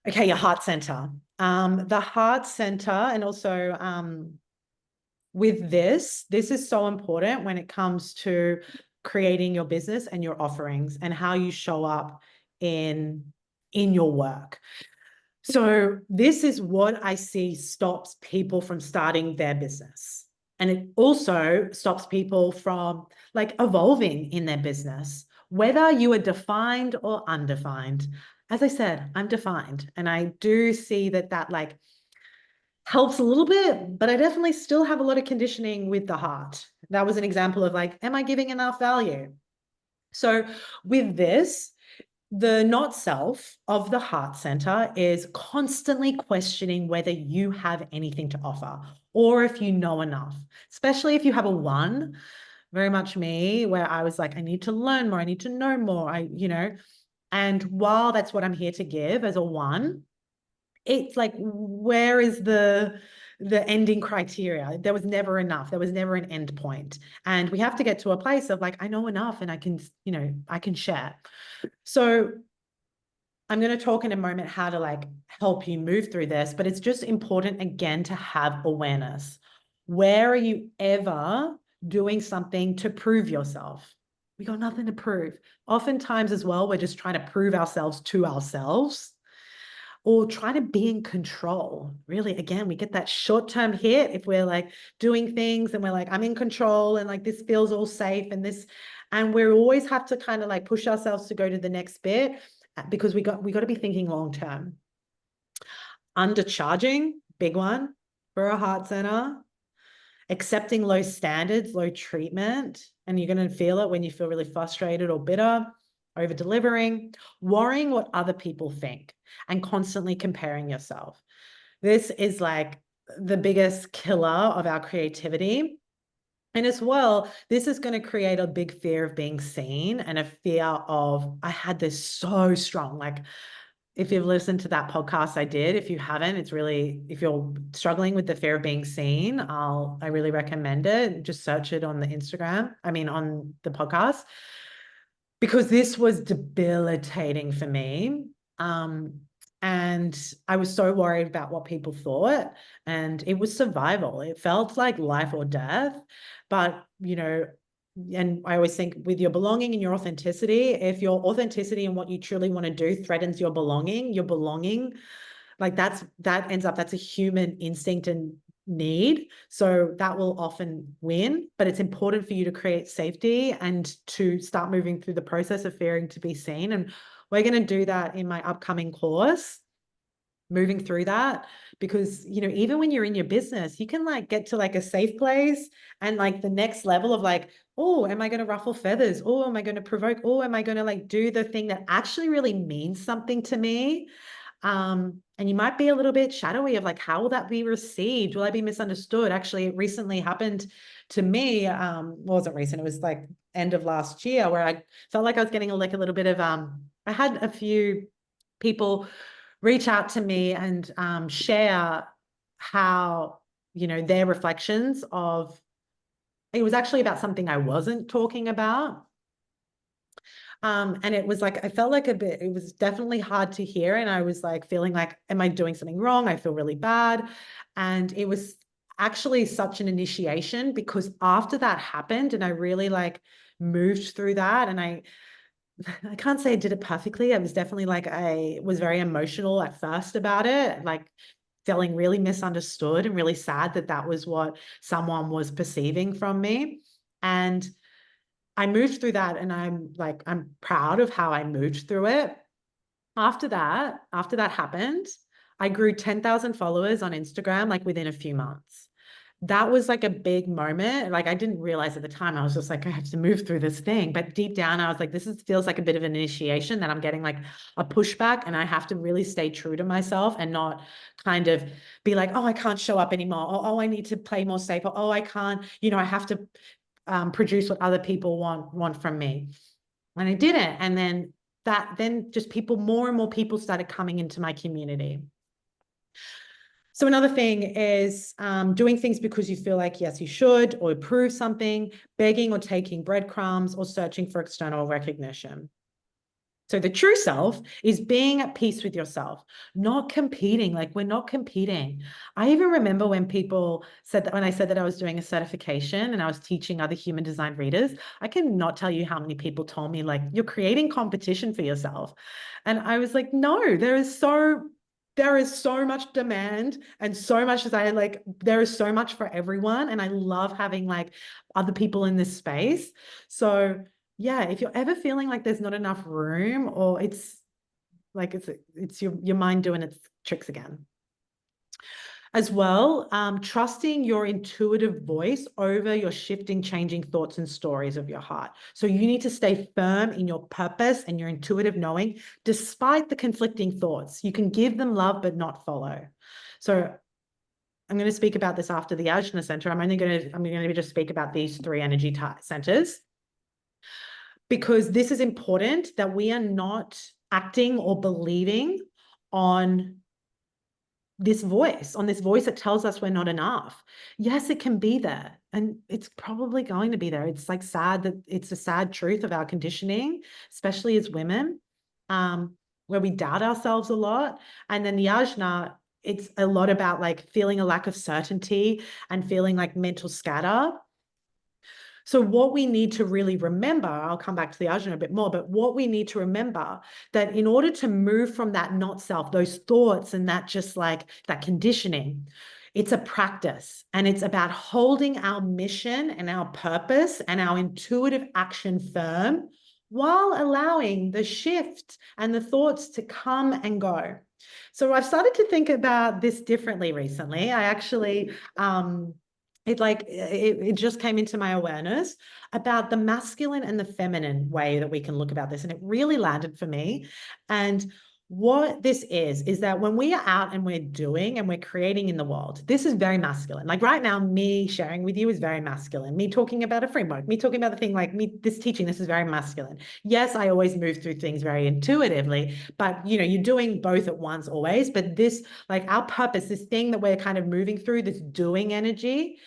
Okay, your heart center. The heart center, and also with this is so important when it comes to creating your business and your offerings and how you show up in your work. So this is what I see stops people from starting their business. And it also stops people from like evolving in their business, whether you are defined or undefined. As I said, I'm defined, and I do see that like helps a little bit, but I definitely still have a lot of conditioning with the heart. That was an example of like, am I giving enough value? So with this, the not self of the heart center is constantly questioning whether you have anything to offer or if you know enough, especially if you have a one, very much me, where I was like, I need to learn more, I need to know more. And while that's what I'm here to give as a one, it's like, where is the ending criteria? There was never enough. There was never an end point. And we have to get to a place of like, I know enough and I can, I can share. So I'm going to talk in a moment how to like help you move through this, but it's just important again to have awareness. Where are you ever doing something to prove yourself? We got nothing to prove. Oftentimes as well, we're just trying to prove ourselves to ourselves or trying to be in control. Really, again, we get that short-term hit if we're like doing things and we're like, I'm in control and like this feels all safe and this, and we always have to kind of like push ourselves to go to the next bit because we got to be thinking long-term. Undercharging, big one for a heart center. Accepting low standards, low treatment, and you're going to feel it when you feel really frustrated or bitter. Over delivering, worrying what other people think, and constantly comparing yourself. This is like the biggest killer of our creativity. And as well, this is going to create a big fear of being seen and a fear of, I had this so strong, like if you've listened to that podcast I did, if you haven't, it's really, if you're struggling with the fear of being seen, I really recommend it. Just search it on the Instagram, on the podcast, because this was debilitating for me. And I was so worried about what people thought, and it was survival. It felt like life or death, but and I always think with your belonging and your authenticity, if your authenticity and what you truly want to do threatens your belonging, like that ends up, that's a human instinct and need. So that will often win, but it's important for you to create safety and to start moving through the process of fearing to be seen. And we're going to do that in my upcoming course, moving through that, because even when you're in your business, you can like get to like a safe place and like the next level of like, oh, am I going to ruffle feathers? Oh, am I going to provoke? Oh, am I going to like do the thing that actually really means something to me? And you might be a little bit shadowy of like, how will that be received? Will I be misunderstood? Actually, it recently happened to me. Wasn't recent, it was like end of last year, where I felt like I was getting like a little bit of I had a few people reach out to me and share how, their reflections of, it was actually about something I wasn't talking about. And it was like, I felt like it was definitely hard to hear. And I was like, feeling like, am I doing something wrong? I feel really bad. And it was actually such an initiation, because after that happened and I really like moved through that, and I can't say I did it perfectly. I was definitely like, I was very emotional at first about it, like feeling really misunderstood and really sad that that was what someone was perceiving from me. And I moved through that, and I'm proud of how I moved through it. After that happened, I grew 10,000 followers on Instagram, like within a few months. That was like a big moment. Like I didn't realize at the time, I was just like, I have to move through this thing. But deep down, I was like, feels like a bit of an initiation, that I'm getting like a pushback, and I have to really stay true to myself and not kind of be like, oh, I can't show up anymore. Or, oh, I need to play more safe. Or, oh, I can't, I have to produce what other people want from me. And I didn't. And then just more and more people started coming into my community. So another thing is doing things because you feel like, yes, you should, or prove something, begging or taking breadcrumbs, or searching for external recognition. So the true self is being at peace with yourself, not competing. Like we're not competing. I even remember when people said that, when I said that I was doing a certification and I was teaching other human design readers, I cannot tell you how many people told me like, you're creating competition for yourself. And I was like, no, there is so there is so much demand and so much desire. Like there is so much for everyone. And I love having like other people in this space. So yeah, if you're ever feeling like there's not enough room, or it's like it's your mind doing its tricks again. As well, trusting your intuitive voice over your shifting, changing thoughts and stories of your heart. So you need to stay firm in your purpose and your intuitive knowing, despite the conflicting thoughts. You can give them love, but not follow. So I'm going to speak about this after the Ajna Center. I'm going to just speak about these three energy centers, because this is important, that we are not acting or believing on this voice that tells us we're not enough. Yes, it can be there, and it's probably going to be there. It's like sad that it's a sad truth of our conditioning, especially as women, where we doubt ourselves a lot. And then the Ajna, it's a lot about like feeling a lack of certainty and feeling like mental scatter. So what we need to really remember, I'll come back to the Ajna a bit more, but what we need to remember, that in order to move from that not self, those thoughts and that just like that conditioning, it's a practice, and it's about holding our mission and our purpose and our intuitive action firm while allowing the shift and the thoughts to come and go. So I've started to think about this differently recently. I actually, it just came into my awareness about the masculine and the feminine way that we can look about this. And it really landed for me. And what this is that when we are out and we're doing and we're creating in the world, this is very masculine. Like right now, me sharing with you is very masculine. Me talking about a framework, me talking about the thing, like me, this teaching, this is very masculine. Yes, I always move through things very intuitively, but you know, you're doing both at once always. But this, like our purpose, this thing that we're kind of moving through, this doing energy,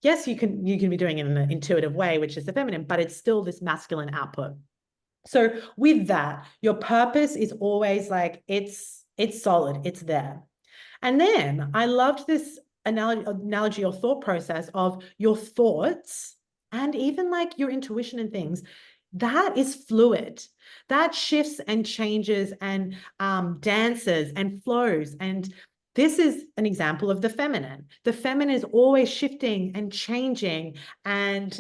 yes, you can be doing it in an intuitive way, which is the feminine, but it's still this masculine output. So with that, your purpose is always like, it's solid, it's there. And then I loved this analogy or thought process of your thoughts and even like your intuition and things. That is fluid. That shifts and changes and dances and flows. And this is an example of the feminine. The feminine is always shifting and changing and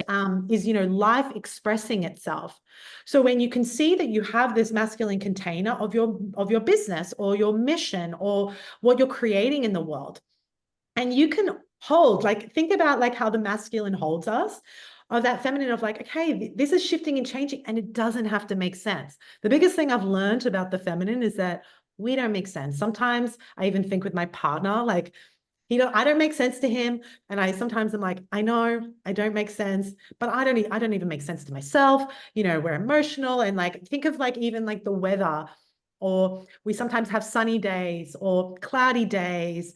is, you know, life expressing itself. So when you can see that you have this masculine container of your business or your mission or what you're creating in the world, and you can hold, like, think about like how the masculine holds us, or that feminine of like, okay, this is shifting and changing, and it doesn't have to make sense. The biggest thing I've learned about the feminine is that we don't make sense. Sometimes I even think with my partner, like, I don't make sense to him. And sometimes I'm like, I know I don't make sense, but I don't even make sense to myself. You know, we're emotional, and like, think of like, even like the weather, or we sometimes have sunny days or cloudy days.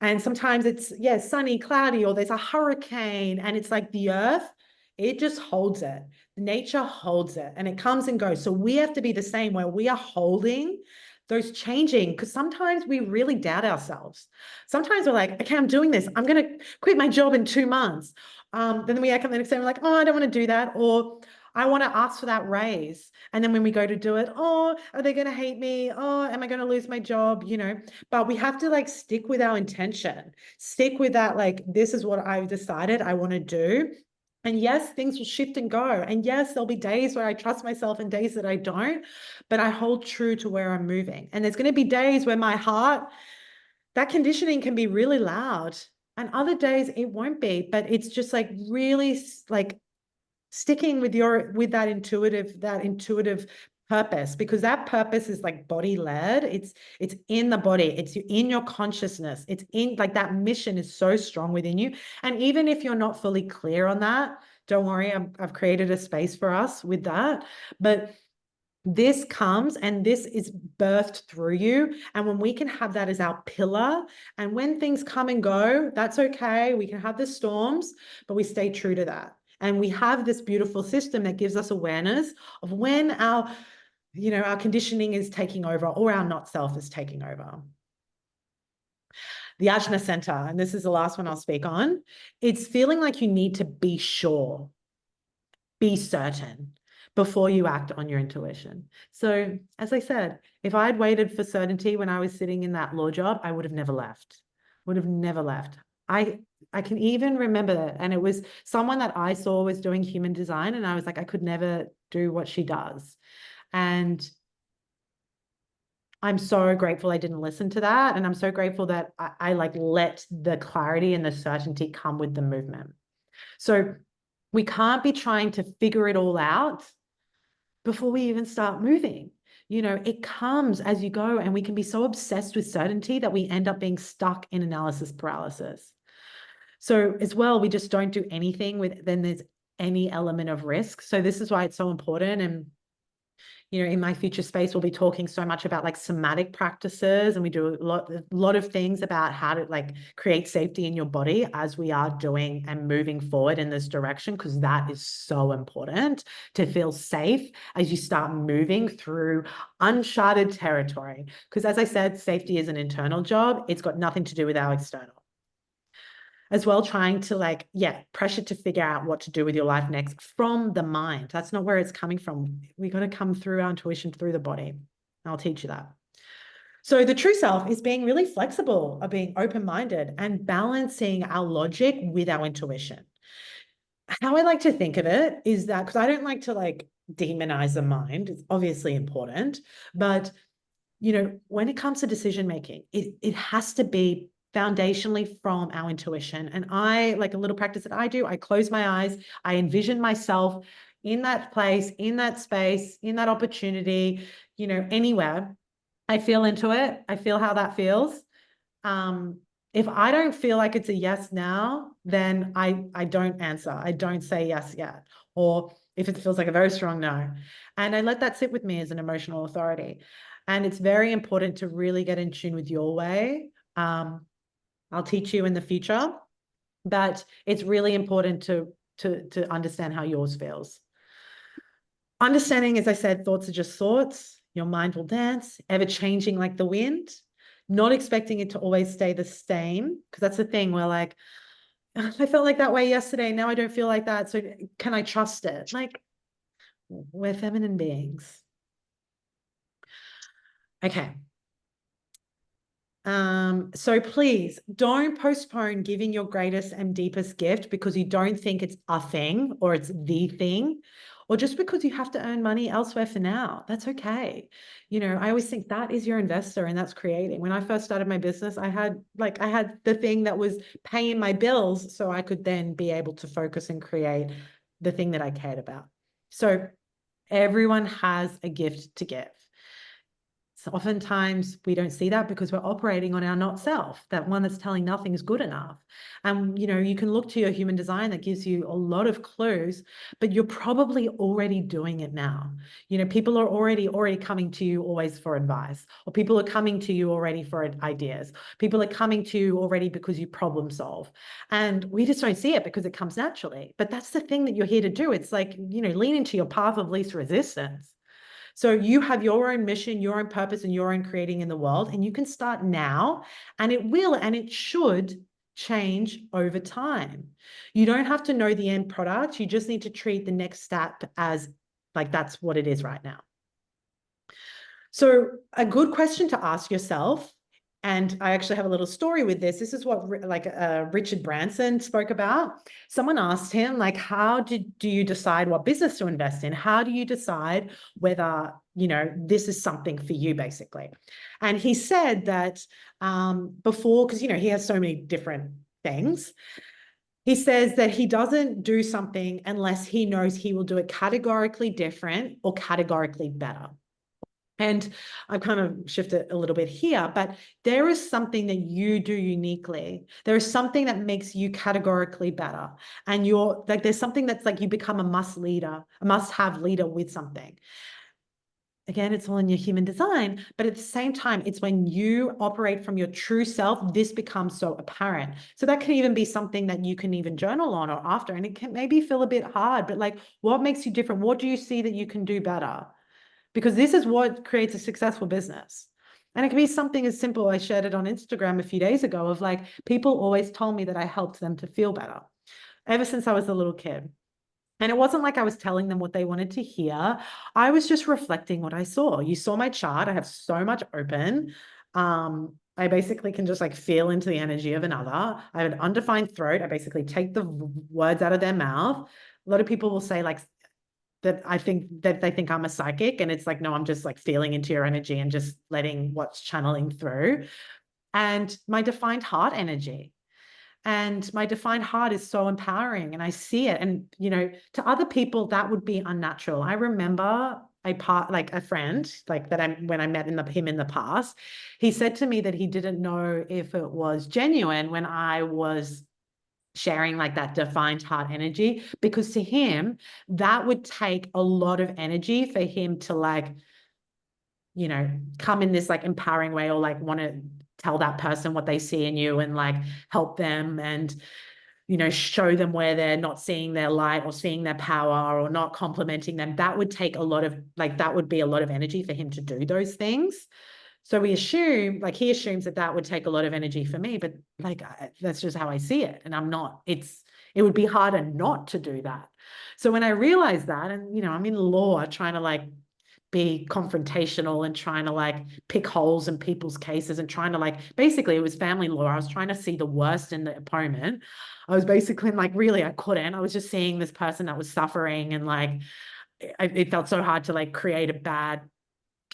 And sometimes it's, yeah, sunny, cloudy, or there's a hurricane, and it's like the earth, it just holds it. Nature holds it, and it comes and goes. So we have to be the same, where we are holding those changing, because sometimes we really doubt ourselves. Sometimes we're like, okay, I'm doing this. I'm going to quit my job in 2 months. Then we come the next day, we're like, oh, I don't want to do that. Or I want to ask for that raise. And then when we go to do it, oh, are they going to hate me? Oh, am I going to lose my job? You know, but we have to like stick with our intention, stick with that. Like, this is what I've decided I want to do. And yes, things will shift and go. And yes, there'll be days where I trust myself and days that I don't, but I hold true to where I'm moving. And there's going to be days where my heart, that conditioning can be really loud, and other days it won't be, but it's just like really like sticking with that intuitive purpose, because that purpose is like body led. It's in the body, it's in your consciousness, it's in like that mission is so strong within you. And even if you're not fully clear on that, don't worry, I've created a space for us with that. But this comes and this is birthed through you. And when we can have that as our pillar, and when things come and go, that's okay. We can have the storms, but we stay true to that. And we have this beautiful system that gives us awareness of when our conditioning is taking over, or our not self is taking over. The Ajna Center, and this is the last one I'll speak on, it's feeling like you need to be sure, be certain, before you act on your intuition. So as I said, if I had waited for certainty when I was sitting in that law job, I would have never left, would have never left. I can even remember that. And it was someone that I saw was doing human design. And I was like, I could never do what she does. And I'm so grateful I didn't listen to that. And I'm so grateful that I like let the clarity and the certainty come with the movement. So we can't be trying to figure it all out before we even start moving. You know, it comes as you go, and we can be so obsessed with certainty that we end up being stuck in analysis paralysis. So as well, we just don't do anything with, then there's any element of risk. So this is why it's so important. And you know, in my future space, we'll be talking so much about like somatic practices, and we do a lot of things about how to like create safety in your body as we are doing and moving forward in this direction, because that is so important to feel safe as you start moving through uncharted territory. Because as I said, safety is an internal job. It's got nothing to do with our external. As well, trying to like, pressure to figure out what to do with your life next from the mind. That's not where it's coming from. We got to come through our intuition, through the body. I'll teach you that. So the true self is being really flexible, of being open-minded and balancing our logic with our intuition. How I like to think of it is that, because I don't like to like demonize the mind, it's obviously important, but you know, when it comes to decision making, it has to be foundationally from our intuition. And I, like a little practice that I do, I close my eyes, I envision myself in that place, in that space, in that opportunity, you know, anywhere. I feel into it. I feel how that feels. If I don't feel like it's a yes now, then I don't answer. I don't say yes yet. Or if it feels like a very strong no. And I let that sit with me as an emotional authority. And it's very important to really get in tune with your way. I'll teach you in the future, but it's really important to understand how yours feels. Understanding, as I said, thoughts are just thoughts. Your mind will dance, ever changing like the wind, not expecting it to always stay the same. Because that's the thing, we're like, I felt like that way yesterday. Now I don't feel like that. So can I trust it? Like, we're feminine beings. Okay. So please don't postpone giving your greatest and deepest gift because you don't think it's a thing or it's the thing, or just because you have to earn money elsewhere for now. That's okay. You know, I always think that is your investor, and that's creating. When I first started my business, I had the thing that was paying my bills so I could then be able to focus and create the thing that I cared about. So everyone has a gift to give. So oftentimes we don't see that because we're operating on our not self, that one that's telling nothing is good enough. And, you know, you can look to your human design that gives you a lot of clues, but you're probably already doing it now. You know, people are already coming to you always for advice, or people are coming to you already for ideas. People are coming to you already because you problem solve. And we just don't see it because it comes naturally. But that's the thing that you're here to do. It's like, you know, lean into your path of least resistance. So you have your own mission, your own purpose, and your own creating in the world, and you can start now, and it will, and it should change over time. You don't have to know the end product. You just need to treat the next step as like that's what it is right now. So a good question to ask yourself, and I actually have a little story with this. This is what Richard Branson spoke about. Someone asked him, like, how do you decide what business to invest in? How do you decide whether, you know, this is something for you, basically? And he said that before, because, you know, he has so many different things. He says that he doesn't do something unless he knows he will do it categorically different or categorically better. And I've kind of shifted a little bit here, but there is something that you do uniquely. There is something that makes you categorically better. And you're like, there's something that's like you become a must-have leader with something. Again, it's all in your human design, but at the same time, it's when you operate from your true self, this becomes so apparent. So that can even be something that you can even journal on or after, and it can maybe feel a bit hard, but like, what makes you different? What do you see that you can do better? Because this is what creates a successful business. And it can be something as simple. I shared it on Instagram a few days ago of like, people always told me that I helped them to feel better ever since I was a little kid. And it wasn't like I was telling them what they wanted to hear. I was just reflecting what I saw. You saw my chart. I have so much open. I basically can just like feel into the energy of another. I have an undefined throat. I basically take the words out of their mouth. A lot of people will say like that I think that they think I'm a psychic, and it's like, no, I'm just like feeling into your energy and just letting what's channeling through. And my defined heart energy. And my defined heart is so empowering, and I see it. And, you know, to other people, that would be unnatural. I remember like a friend, like that when I met him in the past, he said to me that he didn't know if it was genuine when I was sharing like that defined heart energy, because to him, that would take a lot of energy for him to like, you know, come in this like empowering way, or like want to tell that person what they see in you and like help them and, you know, show them where they're not seeing their light or seeing their power or not complimenting them. That would take a lot of like, that would be a lot of energy for him to do those things. So we assume, like he assumes that that would take a lot of energy for me, but like that's just how I see it. And I'm not, it would be harder not to do that. So when I realized that, and, you know, I'm in law trying to like be confrontational and trying to like pick holes in people's cases and trying to like, basically it was family law. I was trying to see the worst in the opponent. I was basically like, really, I couldn't. I was just seeing this person that was suffering, and like, it felt so hard to like create a bad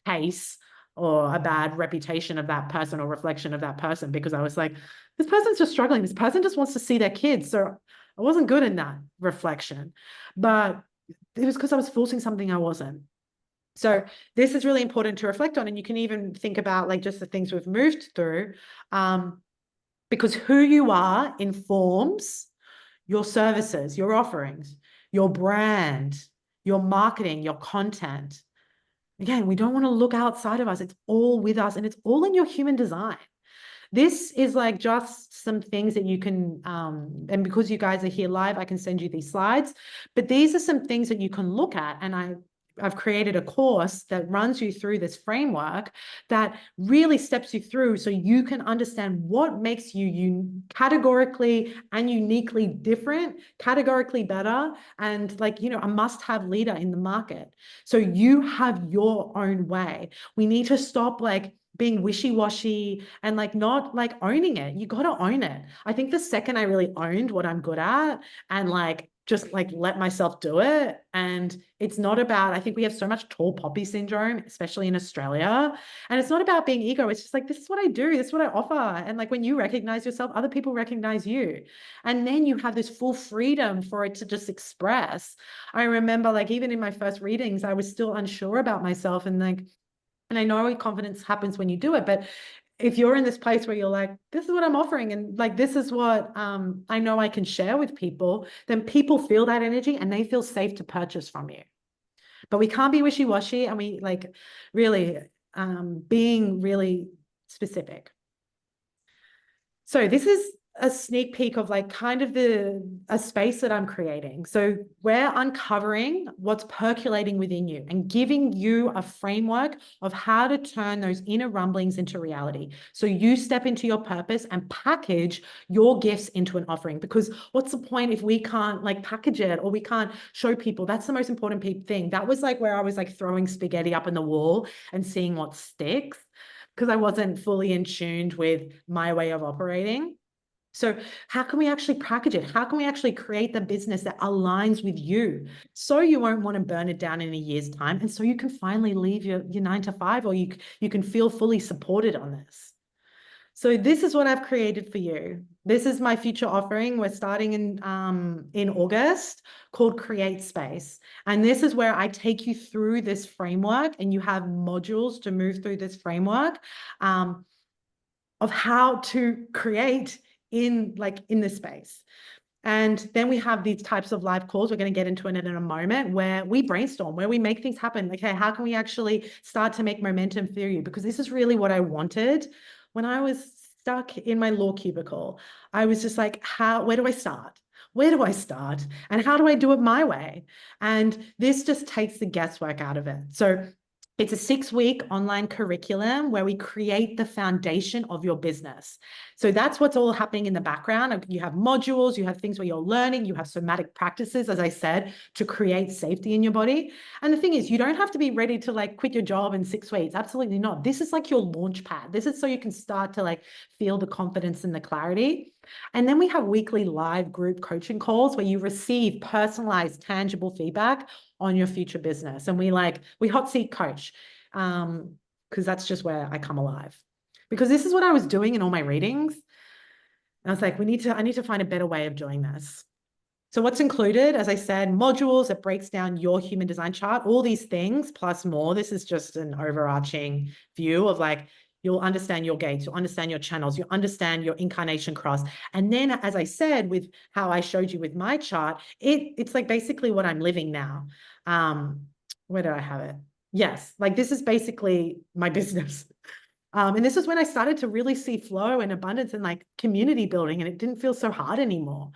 case or a bad reputation of that person or reflection of that person, because I was like, this person's just struggling. This person just wants to see their kids. So I wasn't good in that reflection, but it was because I was forcing something I wasn't. So this is really important to reflect on. And you can even think about like just the things we've moved through, because who you are informs your services, your offerings, your brand, your marketing, your content. Again, we don't want to look outside of us. It's all with us, and it's all in your human design. This is like just some things that you can, and because you guys are here live, I can send you these slides, but these are some things that you can look at. And I've created a course that runs you through this framework that really steps you through so you can understand what makes you categorically and uniquely different, categorically better, and like, you know, a must-have leader in the market. So you have your own way. We need to stop like being wishy-washy and like not like owning it. You got to own it. I think the second I really owned what I'm good at and like just like let myself do it. And it's not about, I think we have so much tall poppy syndrome, especially in Australia. And it's not about being ego. It's just like, this is what I do. This is what I offer. And like when you recognize yourself, other people recognize you. And then you have this full freedom for it to just express. I remember like even in my first readings, I was still unsure about myself, and like, and I know confidence happens when you do it, but if you're in this place where you're like, this is what I'm offering, and like, this is what I know I can share with people, then people feel that energy and they feel safe to purchase from you. But we can't be wishy-washy, and we like really being really specific. So this is a sneak peek of like kind of a space that I'm creating. So we're uncovering what's percolating within you and giving you a framework of how to turn those inner rumblings into reality. So you step into your purpose and package your gifts into an offering, because what's the point if we can't like package it or we can't show people? That's the most important thing. That was like where I was like throwing spaghetti up in the wall and seeing what sticks, because I wasn't fully in tune with my way of operating. So how can we actually package it? How can we actually create the business that aligns with you so you won't want to burn it down in a year's time, and so you can finally leave your 9 to 5, or you can feel fully supported on this. So this is what I've created for you. This is my future offering. We're starting in August, called Create Space. And this is where I take you through this framework, and you have modules to move through this framework of how to create in this space. And then we have these types of live calls. We're going to get into it in a moment, where we brainstorm, where we make things happen. Okay, how can we actually start to make momentum through you? Because this is really what I wanted when I was stuck in my law cubicle. I was just like, where do I start? Where do I start? And how do I do it my way? And this just takes the guesswork out of it. So It's a 6-week online curriculum where we create the foundation of your business. So that's what's all happening in the background. You have modules, you have things where you're learning, you have somatic practices, as I said, to create safety in your body. And the thing is, you don't have to be ready to like quit your job in 6 weeks. Absolutely not. This is like your launch pad. This is so you can start to like feel the confidence and the clarity. And then we have weekly live group coaching calls where you receive personalized, tangible feedback on your future business. And we hot seat coach, because that's just where I come alive. Because this is what I was doing in all my readings. And I was like, I need to find a better way of doing this. So what's included, as I said, modules that breaks down your human design chart, all these things plus more. This is just an overarching view of like, you'll understand your gates, you'll understand your channels, you'll understand your incarnation cross. And then, as I said, with how I showed you with my chart, it's like basically what I'm living now. Where do I have it? Yes, like this is basically my business. And this is when I started to really see flow and abundance and like community building, and it didn't feel so hard anymore.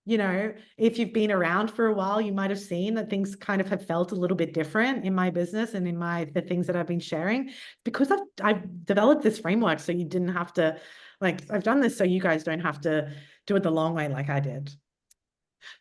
You know, if you've been around for a while, you might have seen that things kind of have felt a little bit different in my business and in the things that I've been sharing, because I've developed this framework so you didn't have to, like, I've done this so you guys don't have to do it the long way like I did.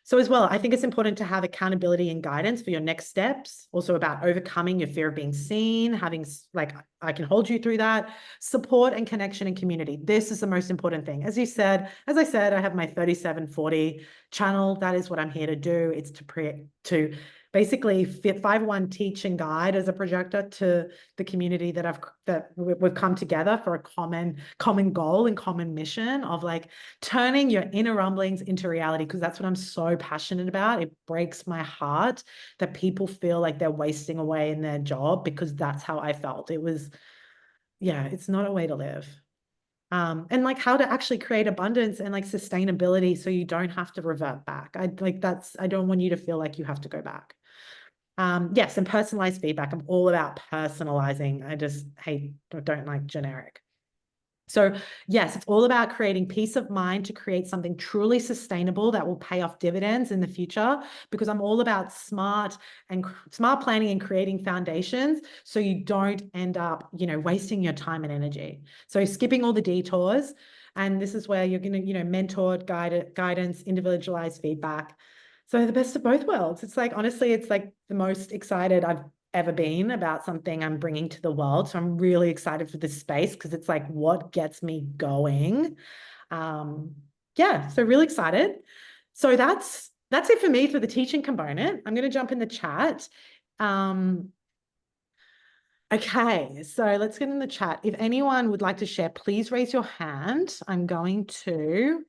So as well, I think it's important to have accountability and guidance for your next steps, also about overcoming your fear of being seen, having like, I can hold you through that, support and connection and community. This is the most important thing. As I said, I have my 3740 channel. That is what I'm here to do. It's to basically 5-1 teach and guide as a projector to the community that we've come together for a common goal and common mission of like turning your inner rumblings into reality, because that's what I'm so passionate about. It breaks my heart that people feel like they're wasting away in their job, because that's how I felt. It was, yeah, it's not a way to live. And like how to actually create abundance and like sustainability so you don't have to revert back. I don't want you to feel like you have to go back. Yes, and personalized feedback. I'm all about personalizing. I just don't like generic. So yes, it's all about creating peace of mind to create something truly sustainable that will pay off dividends in the future, because I'm all about smart planning and creating foundations so you don't end up, wasting your time and energy. So skipping all the detours. And this is where you're going to, mentored, guidance, individualized feedback. So the best of both worlds. It's like, honestly, it's like the most excited I've ever been about something I'm bringing to the world. So I'm really excited for this space, because it's like what gets me going. Yeah, so really excited. So that's it for me for the teaching component. I'm going to jump in the chat. Okay, so let's get in the chat. If anyone would like to share, please raise your hand. I'm going to